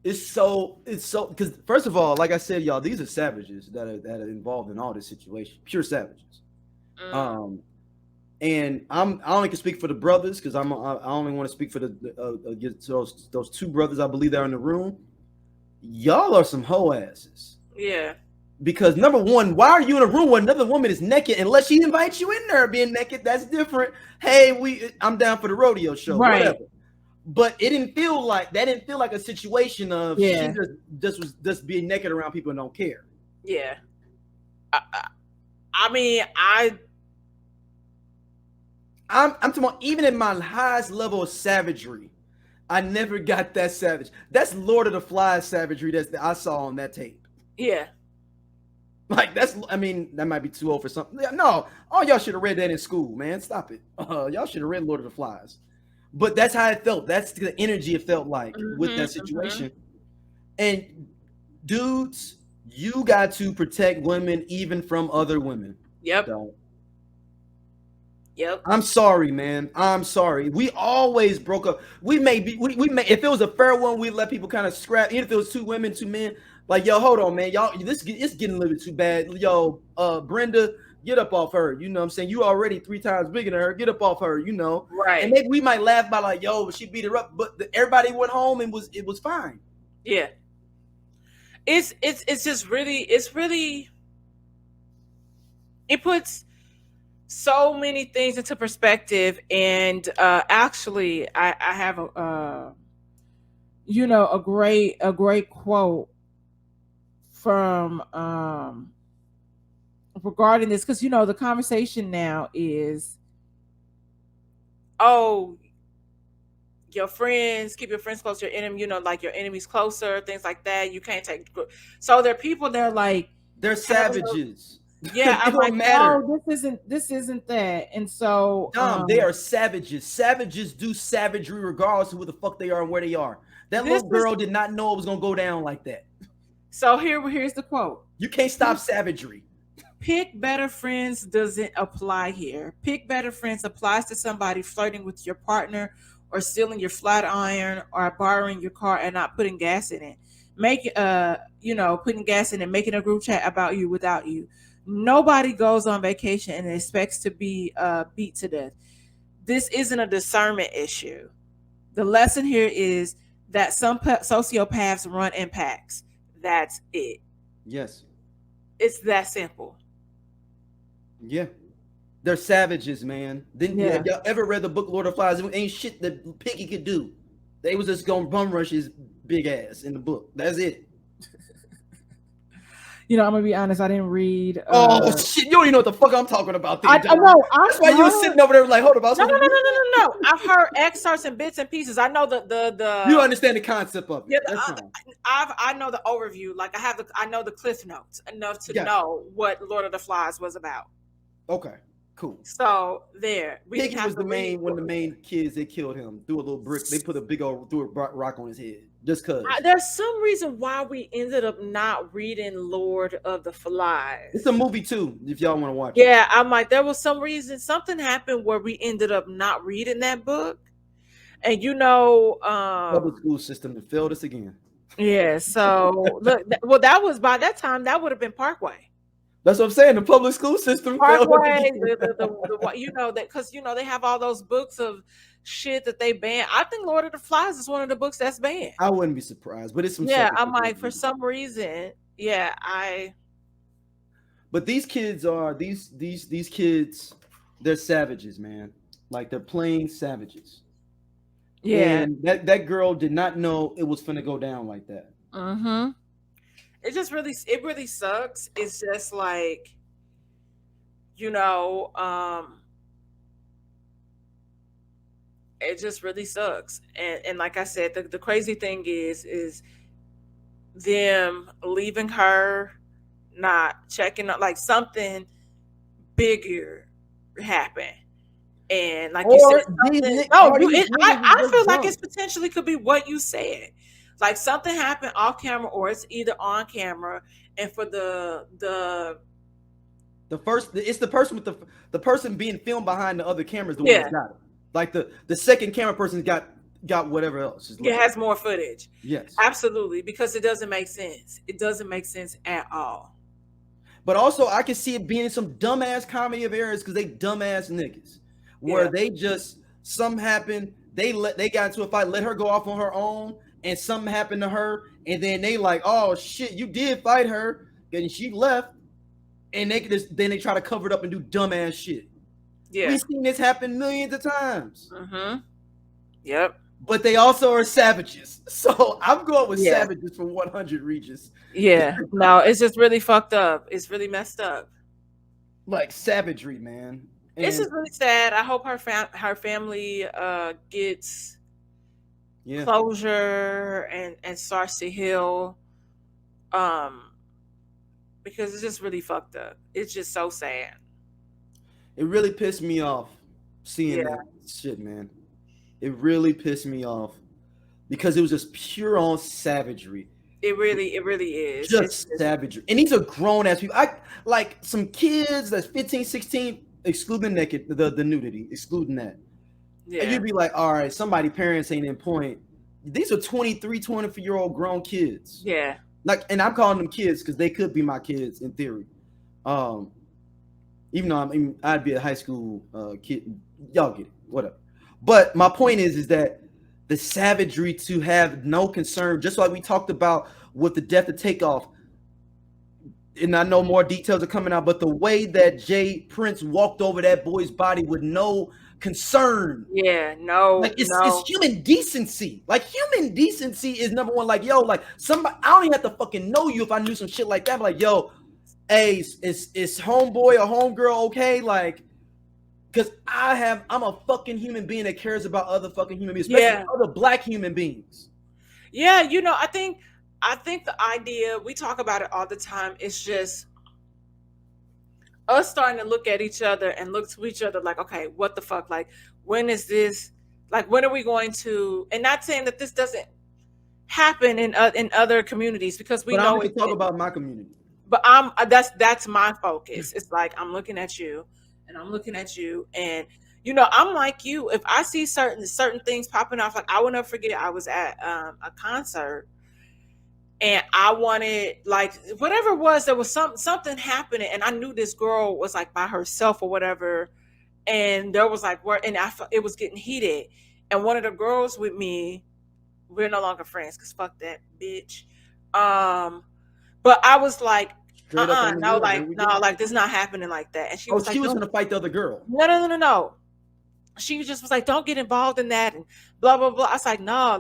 it's so because first of all, like I said, y'all, these are savages that are involved in all this situation, pure savages. And I only can speak for the brothers because I only want to speak for those two brothers I believe that are in the room. Y'all are some hoe asses. Yeah. Because number one, why are you in a room where another woman is naked unless she invites you in there being naked? That's different. Hey, I'm down for the rodeo show, right. Whatever. But it didn't feel like a situation of she was just being naked around people and don't care. Yeah. I mean, I'm talking about even in my highest level of savagery, I never got that savage. That's Lord of the Flies savagery that I saw on that tape. Yeah. Like that might be too old for something. No, all y'all should have read that in school, man. Stop it. Y'all should have read Lord of the Flies. But that's how it felt. That's the energy it felt like with that situation. And dudes, you got to protect women even from other women. Yep. So, yep. I'm sorry, man. I'm sorry. We always broke up. We may if it was a fair one, we'd let people kind of scrap. Even if it was two women, two men. Like, yo, hold on, man. Y'all, it's getting a little bit too bad. Yo, Brenda, get up off her. You know what I'm saying? You already 3 times bigger than her. Get up off her, Right. And maybe we might laugh about like, yo, she beat her up, but everybody went home and it was fine. Yeah. It's just really, it puts so many things into perspective. And actually I have a great quote from regarding this, because the conversation now is, your friends, keep your friends close to your enemy, like your enemy's closer, things like that. You can't take. So there are people that are like, they're savages. Yeah, I'm like, matter. No, this isn't that. And so they are savages. Savages do savagery regardless of who the fuck they are and where they are. That little girl did not know it was gonna go down like that. So here's the quote. You can't stop savagery. Pick better friends doesn't apply here. Pick better friends applies to somebody flirting with your partner or stealing your flat iron or borrowing your car and not putting gas in it. Putting gas in it, making a group chat about you without you. Nobody goes on vacation and expects to be beat to death. This isn't a discernment issue. The lesson here is that some sociopaths run in packs. That's it. Yes. It's that simple. Yeah. They're savages, man. Y'all ever read the book Lord of the Flies? It ain't shit that Piggy could do. They was just gonna bum rush his big ass in the book. That's it. I'm gonna be honest. I didn't read. Oh shit! You don't even know what the fuck I'm talking about. I know. That's why you were sitting over there like, hold up. No. I've heard excerpts and bits and pieces. I know the. You understand the concept of it. Yeah, I know the overview. Like I know the cliff notes enough to know what Lord of the Flies was about. Okay, cool. So there. Piggy was one of the main kids. They killed him. Threw a little brick. They put threw a rock on his head. Just cause. There's some reason why we ended up not reading Lord of the Flies. It's a movie too, if y'all want to watch it. Yeah, I'm like, there was some reason, something happened where we ended up not reading that book. And Public school system that failed us again. yeah. So look, well, that was by that time that would have been Parkway. That's what I'm saying. The public school system failed us Parkway, again. that because they have all those books of shit that they ban. I think Lord of the Flies is one of the books that's banned. I wouldn't be surprised, but it's some. Yeah, I'm like, for some reason, yeah, But these kids are these kids. They're savages, man. Like they're plain savages. yeah. And that girl did not know it was finna go down like that. Mm-hmm. It really sucks. It's just like, it just really sucks. And like I said, the crazy thing is them leaving her, not checking up, like something bigger happened. And like you said, I feel like it's potentially could be what you said. Like something happened off camera or it's either on camera. And for it's the person with the person being filmed behind the other cameras, the one that's got it. Like the second camera person's got whatever else. It has more footage. Yes. Absolutely. Because it doesn't make sense. It doesn't make sense at all. But also I can see it being some dumbass comedy of errors because they dumbass niggas. Where they just something happened, they got into a fight, let her go off on her own, and something happened to her, and then they like, oh shit, you did fight her, and she left, and then they try to cover it up and do dumbass shit. Yeah, we've seen this happen millions of times. Mm-hmm. Yep. But they also are savages, so I'm going with savages for 100 Regis. Yeah, no, it's just really fucked up. It's really messed up. Like savagery, man. It's just really sad. I hope her family gets closure and starts to heal. Because it's just really fucked up. It's just so sad. It really pissed me off seeing that shit, man. It really pissed me off because it was just pure on savagery. It really is. Just savagery. And these are grown ass people. I like some kids that's 15, 16. Excluding the nudity, excluding that. Yeah. And you'd be like, all right, parents ain't in point. These are 23, 24-year-old grown kids. Yeah. Like, and I'm calling them kids because they could be my kids in theory. Even though I'd be a high school kid. Y'all get it, whatever. But my point is that the savagery to have no concern, just like we talked about with the death of Takeoff, and I know more details are coming out, but the way that Jay Prince walked over that boy's body with no concern. Yeah, no. Like it's human decency. Like human decency is number one. Like, yo, like somebody, I don't even have to fucking know you if I knew some shit like that. But like, yo, hey, is homeboy or homegirl okay? Like, because I'm a fucking human being that cares about other fucking human beings, especially other black human beings. Yeah, I think the idea, we talk about it all the time, it's just us starting to look at each other and look to each other like, okay, what the fuck? Like, when is this? Like, when are we going to? And not saying that this doesn't happen in other communities because we know it. Talk about my community. But that's my focus. It's like I'm looking at you, and I'm looking at you, and I'm like you. If I see certain things popping off, like I will never forget. I was at a concert. And I wanted, like, whatever it was, there was something happening. And I knew this girl was like by herself or whatever. And there was like, it was getting heated. And one of the girls with me, we're no longer friends because fuck that bitch. But I was like, this is not happening like that. And she was going to fight the other girl. No. She just was like, don't get involved in that. And blah, blah, blah. I was like, no,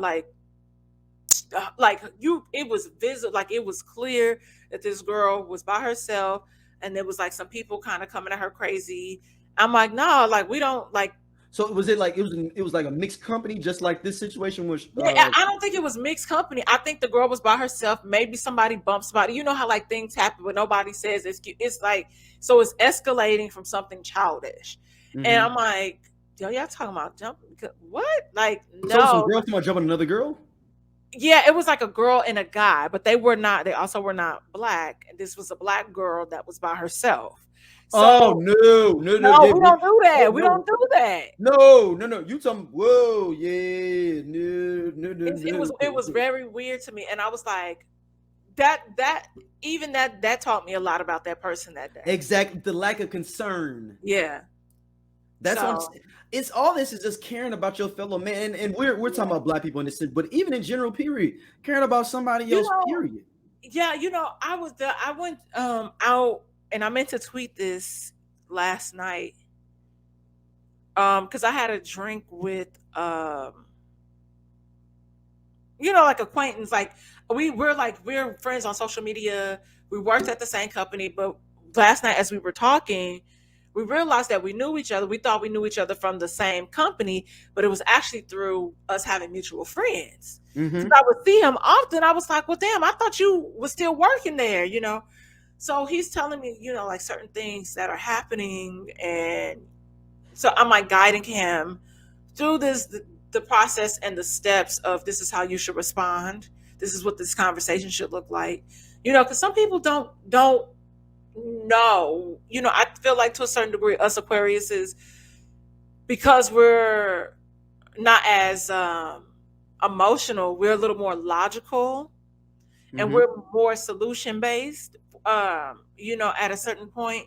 it was visible, like it was clear that this girl was by herself, and there was like some people kind of coming at her crazy. I'm like, no, like we don't like. So was it like it was like a mixed company, just like this situation was? I don't think it was mixed company. I think the girl was by herself. Maybe somebody bumped somebody. You know how like things happen, but nobody says it's cute. It's like, so it's escalating from something childish, and I'm like, yo, y'all talking about jumping? What? Like, no. So some girl talking about jumping another girl? Yeah, it was like a girl and a guy, but they also were not black. This was a black girl that was by herself. So, no, we don't do that. We don't do that. No. You talking? Whoa, yeah. it was very weird to me, and I was like, that taught me a lot about that person that day. Exactly, the lack of concern. Yeah. That's what I'm So saying. It's all this is just caring about your fellow man, and we're talking about black people in this, but even in general, period, caring about somebody you else, know, period. yeah, I went out, and I meant to tweet this last night. Because I had a drink with like acquaintance, like we're friends on social media. We worked at the same company, but last night as we were talking, we realized that we knew each other. We thought we knew each other from the same company, but it was actually through us having mutual friends. So I would see him often. I was like, well, damn, I thought you were still working there. So he's telling me, like certain things that are happening, and so I'm like guiding him through the process and the steps of, this is how you should respond. This is what this conversation should look like. Because some people don't know. I feel like to a certain degree, us Aquarius is, because we're not as emotional, we're a little more logical, and we're more solution based. At a certain point,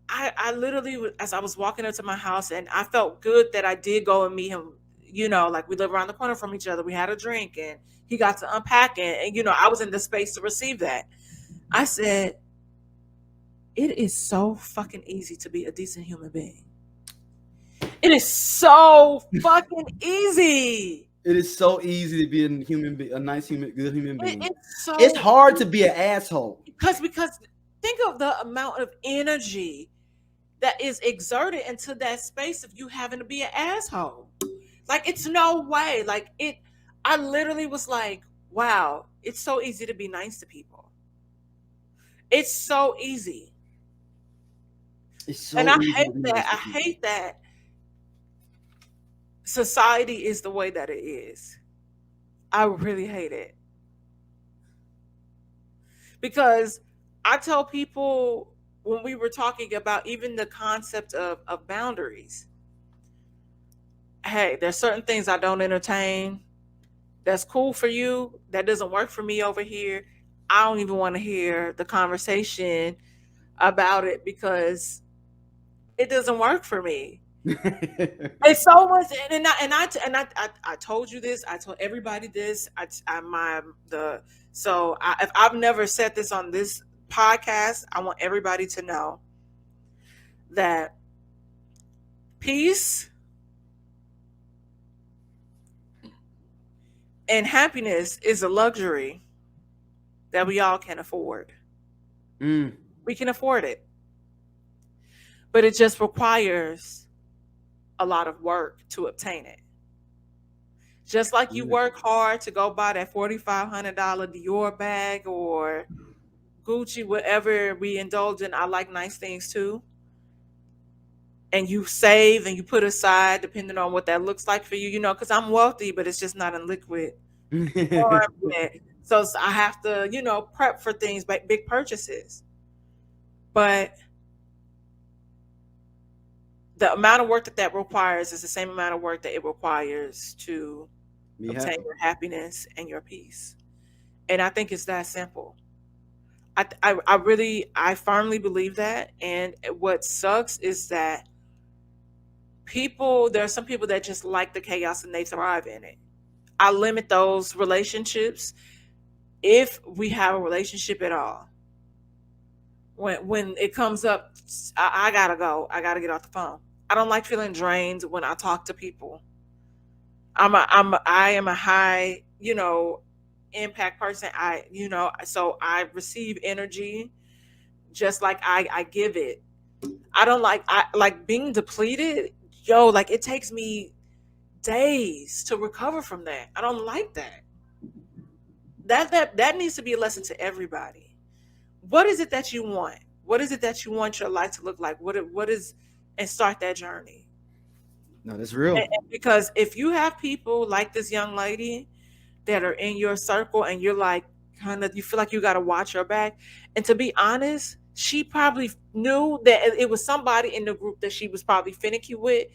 I literally, as I was walking up to my house, and I felt good that I did go and meet him. Like we live around the corner from each other. We had a drink, and he got to unpack it, and I was in the space to receive that. I said, it is so fucking easy to be a decent human being. It is so fucking easy. It is so easy to be a nice human, good human being. It's hard to be an asshole. Because think of the amount of energy that is exerted into that space of you having to be an asshole. Like, it's no way. Like, I literally was like, wow, it's so easy to be nice to people. It's so easy. It's so and I easy hate to be that. nice to I people. hate that society is the way that it is. I really hate it. Because I tell people, when we were talking about even the concept of boundaries, hey, there's certain things I don't entertain. That's cool for you. That doesn't work for me over here. I don't even want to hear the conversation about it, because it doesn't work for me. It's so much, and I told you this. I told everybody this. If I've never said this on this podcast, I want everybody to know that peace and happiness is a luxury that we all can afford. We can afford it, but it just requires a lot of work to obtain it. Just like you work hard to go buy that $4,500 Dior bag or Gucci, whatever we indulge in. I like nice things too. And you save and you put aside, depending on what that looks like for you, because I'm wealthy, but it's just not in liquid form yet. So I have to, prep for things like big purchases. But the amount of work that requires is the same amount of work that it requires to obtain your happiness and your peace. And I think it's that simple. I firmly believe that. And what sucks is that there are some people that just like the chaos and they thrive in it. I limit those relationships if we have a relationship at all. When it comes up, I gotta go. I gotta get off the phone. I don't like feeling drained when I talk to people. I am a high, impact person. So I receive energy just like I give it. I like being depleted. Like it takes me days to recover from that. I don't like that. That needs to be a lesson to everybody. What is it that you want? What is it that you want your life to look like? What is, and start that journey. No, that's real. And because if you have people like this young lady that are in your circle and you're like, you feel like you got to watch her back. And to be honest, she probably knew that it was somebody in the group that she was probably finicky with,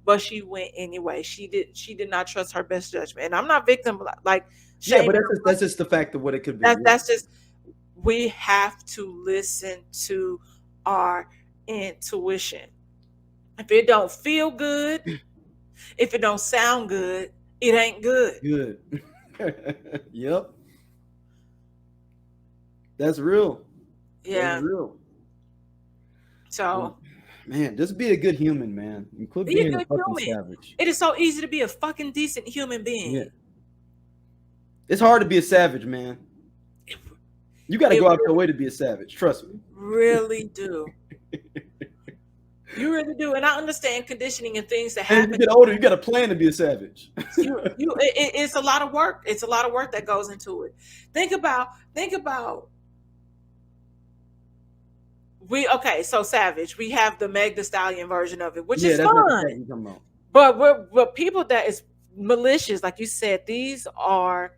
but she went anyway. She did not trust her best judgment. And I'm not victim like Yeah, shaming but her. that's just the fact of what it could be. That's just, we have to listen to our intuition. If it don't feel good, if it don't sound good, it ain't good. Good. Yep. That's real. Yeah. That's real. So Man, just be a good human, man. And quit be a being a good fucking human. savage. It is so easy to be a fucking decent human being. Yeah. It's hard to be a savage, man. You got to go out your way to be a savage. Trust me. Really do. You really do. And I understand conditioning and things that And happen. as you get older, you got a plan to be a savage. It's a lot of work. It's a lot of work that goes into it. Think about so Savage. We have the Meg Thee Stallion version of it, which is that's fun. what I'm talking about. But people that is malicious, like you said, these are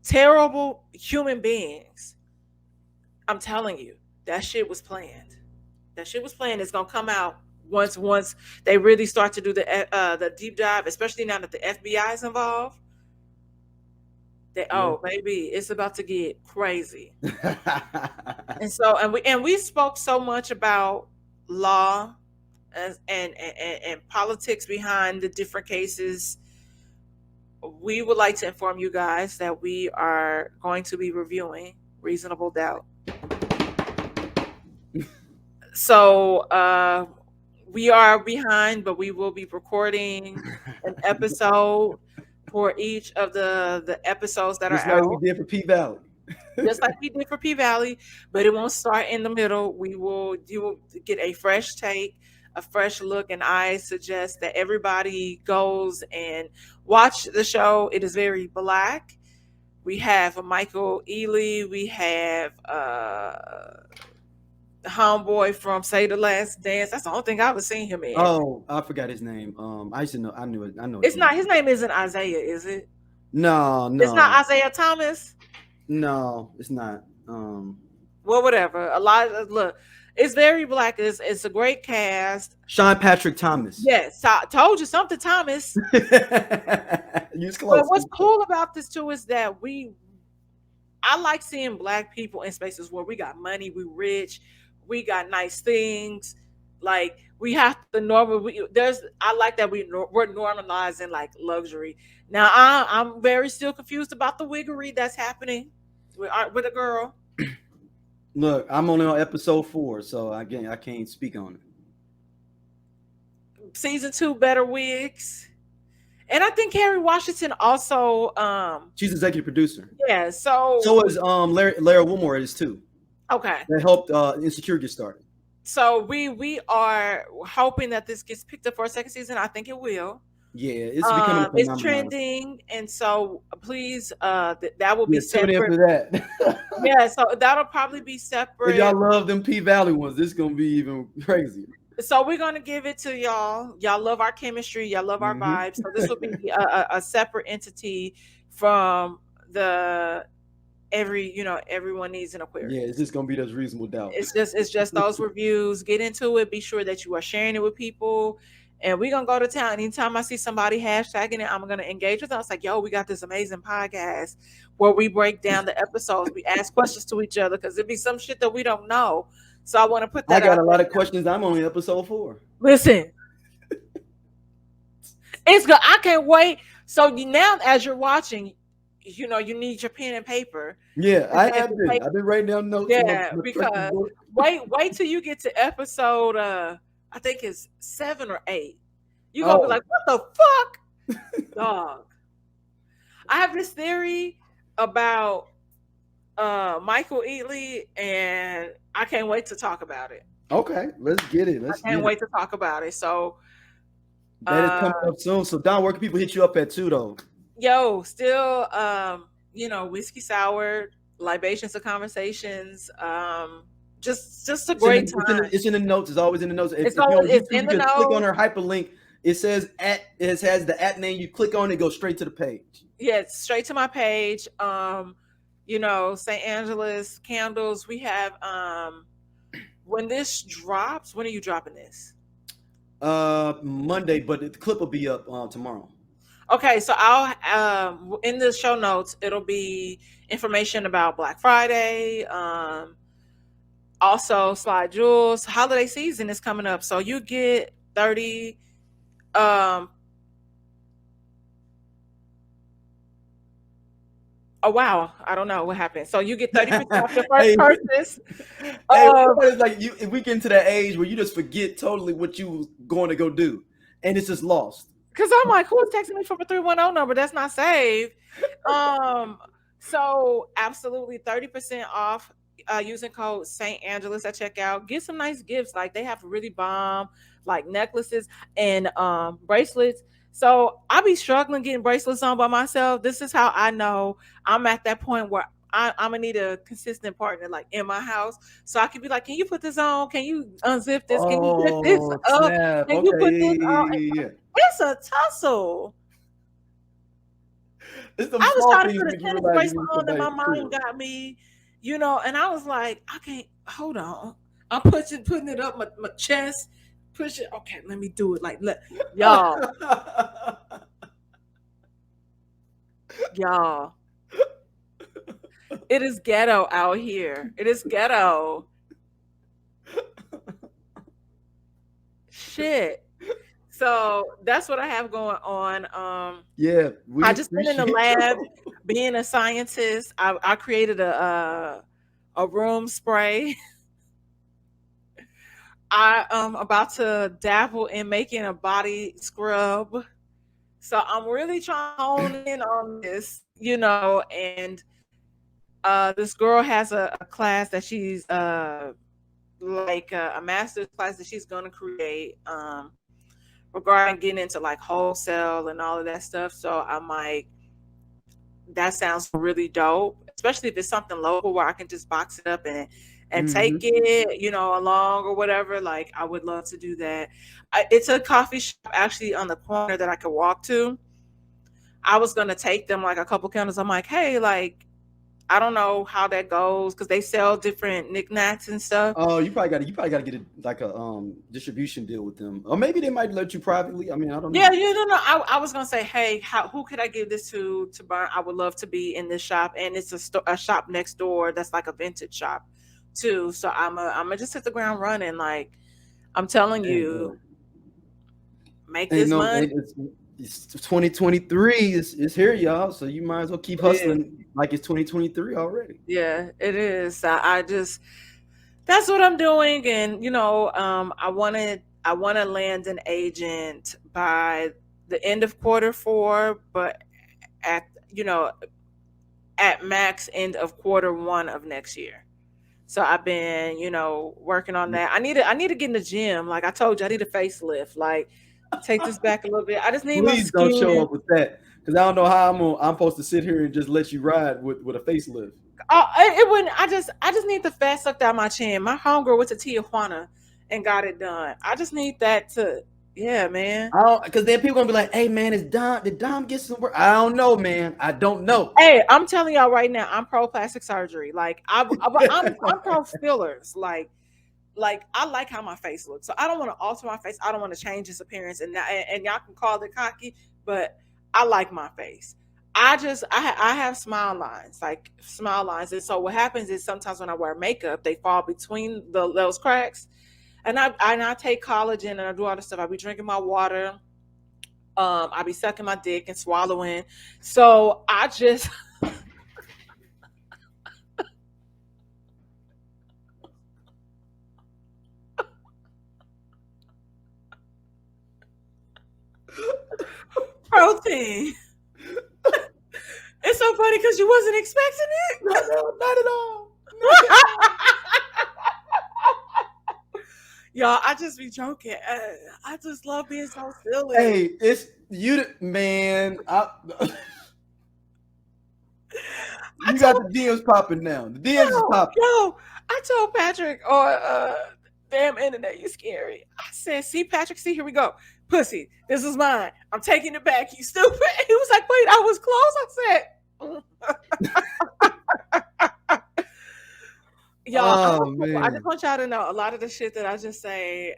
terrible human beings. I'm telling you, that shit was planned. That shit was planned. It's gonna come out once they really start to do the deep dive, especially now that the FBI is involved. Baby, it's about to get crazy. And we spoke so much about law and politics behind the different cases. We would like to inform you guys that we are going to be reviewing Reasonable Doubt. So we are behind, but we will be recording an episode for each of the episodes that Just are like out. we did for P-Valley. Just like we did for P-Valley, but it won't start in the middle. You will get a fresh take, a fresh look, and I suggest that everybody goes and watch the show. It is very Black. We have Michael Ealy. We have the homeboy from Say the Last Dance. That's the only thing I've ever seen him in. Oh, I forgot his name. I used to know. I knew it. I know. It's not. His name isn't Isaiah, is it? No. It's not Isaiah Thomas. No, it's not. Well, whatever. Look, it's very Black. It's a great cast. Sean Patrick Thomas. Yes, I told you something, Thomas. Use close. But what's cool about this too is that I like seeing Black people in spaces where we got money, we rich, we got nice things. Like we have the normal. I like that we're normalizing like luxury. Now I'm very still confused about the wiggery that's happening with a girl. Look, I'm only on episode 4, so I can't speak on it. Season 2, better wigs. And I think Kerry Washington also she's executive producer. Yeah, so is Lara Wilmore is too. Okay. That helped Insecure get started. So we are hoping that this gets picked up for a second season. I think it will. Yeah, it's becoming it's trending, and so please that will be separate. Tune in for that. Yeah, so that'll probably be separate. If y'all love them P-Valley ones, this is gonna be even crazier. So we're gonna give it to y'all. Y'all love our chemistry. Y'all love our vibes. So this will be a separate entity from the everyone needs an Aquarius. Yeah, it's just gonna be those Reasonable Doubt. It's just those reviews. Get into it. Be sure that you are sharing it with people. And we're gonna go to town. Anytime I see somebody hashtagging it, I'm gonna engage with them. It's like, yo, we got this amazing podcast where we break down the episodes. We ask questions to each other because it'd be some shit that we don't know. So I want to put that. I got a lot of questions. I'm only episode 4. Listen, it's good. I can't wait. So now, as you're watching, you need your pen and paper. Yeah, I've been writing down notes. Yeah, because wait till you get to episode. I think it's 7 or 8. You're gonna be like, what the fuck? Dog. I have this theory about Michael Ealy, and I can't wait to talk about it. Okay, let's get it. I can't wait to talk about it. So that is coming up soon. So Don, where can people hit you up at too, though? Yo, still whiskey sour, libations of conversations. Just a great time. It's in the notes. It's always in the notes. It's in the notes. Click on our hyperlink. It says it has the @ name. You click on it, goes straight to the page. Yeah, it's straight to my page. St. Angela's candles. We have when this drops. When are you dropping this? Monday, but the clip will be up tomorrow. Okay, so I'll in the show notes it'll be information about Black Friday. Also Slide Jewels. Holiday season is coming up, so you get 30. Oh wow, I don't know what happened. So you get 30% off your first Hey, purchase. hey, Um, it's like if we get into that age where you just forget totally what you was going to go do, and it's just lost. Cause I'm like, who's texting me from a 310 number that's not saved? Um, so absolutely 30% off using code St. Angeles at checkout. Get some nice gifts. Like they have really bomb like necklaces and bracelets. So I be struggling getting bracelets on by myself. This is how I know I'm at that point where I'm gonna need a consistent partner like in my house. So I can be like, can you put this on? Can you unzip this? Can you lift this Oh up? snap! Can you Okay, put yeah, this yeah, on? yeah, yeah, yeah. It's a tussle. It's them I was small trying to things put a make you tennis realize you bracelet need on and somebody my to mind do got me, and I was like, I can't hold on. I'm putting it up my chest, push it. Okay, let me do it. Like y'all, it. y'all. It is ghetto out here. It is ghetto. Shit. So that's what I have going on. Yeah, we I just been in the appreciate lab you. being a scientist. I created a room spray. I am about to dabble in making a body scrub. So I'm really trying to hone in on this, and this girl has a class that she's like a master's class that she's going to create regarding getting into like wholesale and all of that stuff. So I'm like, that sounds really dope, especially if it's something local where I can just box it up and take it, along or whatever. Like I would love to do that. It's a coffee shop actually on the corner that I could walk to. I was gonna take them like a couple counters. I'm like, hey, like I don't know how that goes because they sell different knickknacks and stuff. Oh, you probably got to get like a distribution deal with them, or maybe they might let you privately. I mean, I don't Yeah, know. know. I was gonna say, hey, who could I give this to buy? I would love to be in this shop, and it's a shop next door that's like a vintage shop, too. So I'm gonna just hit the ground running. Like I'm telling Dang, you, bro. make Ain't this no, money. it's 2023. It's here, y'all. So you might as well keep It is. hustling like it's 2023 already. Yeah, it is. I just that's what I'm doing, and I want to land an agent by the end of quarter 4, but at at max end of quarter 1 of next year. So I've been, working on that. I need to get in the gym. Like I told you, I need a facelift. Like take this back a little bit. I just need my Please don't show skin. up with that, because I don't know how I'm supposed to sit here and just let you ride with a facelift. Oh, it wouldn't. I just need the fat sucked out my chin. My homegirl went to Tijuana and got it done. I just need that to, yeah, man. I don't, because then people gonna be like, "Hey, man, did Dom get some work?" I don't know, man. I don't know. Hey, I'm telling y'all right now, I'm pro plastic surgery. Like I'm pro fillers. Like I like how my face looks, so I don't want to alter my face. I don't want to change its appearance, and y'all can call it cocky, but I like my face. I have smile lines, and so what happens is sometimes when I wear makeup, they fall between those cracks, and I take collagen and I do all this stuff. I be drinking my water, I be sucking my dick and swallowing, so I just protein. It's so funny because you wasn't expecting it. No, not at all. Y'all, I just be joking. I just love being so silly. Hey, it's you, man. You got the DMs popping now. The DMs is popping. Yo, I told Patrick on damn internet, you scary. I said, see, Patrick, see, here we go. Pussy, this is mine. I'm taking it back, you stupid. He was like, wait, I was close. I said, Y'all, Oh I just man. want y'all to know a lot of the shit that I just say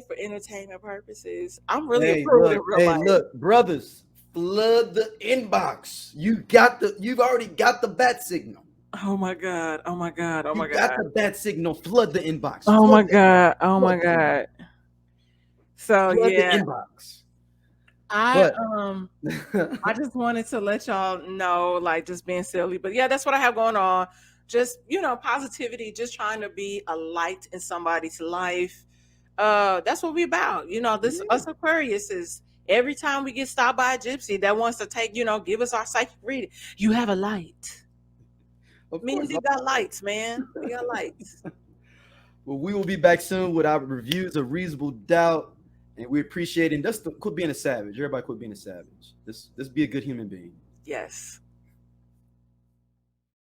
for entertainment purposes. I'm really a Hey, prude in look, real hey, life. look, brothers, flood the inbox. You've already got the bat signal. Oh my god! Oh my god! Oh You my got god! the bat signal. Flood the inbox. Oh my Flood the inbox. god! Oh my Flood the inbox. god! So Flood the yeah, inbox. I But I just wanted to let y'all know, like, just being silly, but yeah, that's what I have going on. Just, positivity, just trying to be a light in somebody's life. That's what we about. This yeah, us Aquarius is every time we get stopped by a gypsy that wants to take, give us our psychic reading. You have a light. of Me and course. you got lights, man. We got lights. Well, we will be back soon with our reviews of Reasonable Doubt, and we appreciate it. And quit being a savage. Everybody quit being a savage. Just be a good human being. Yes.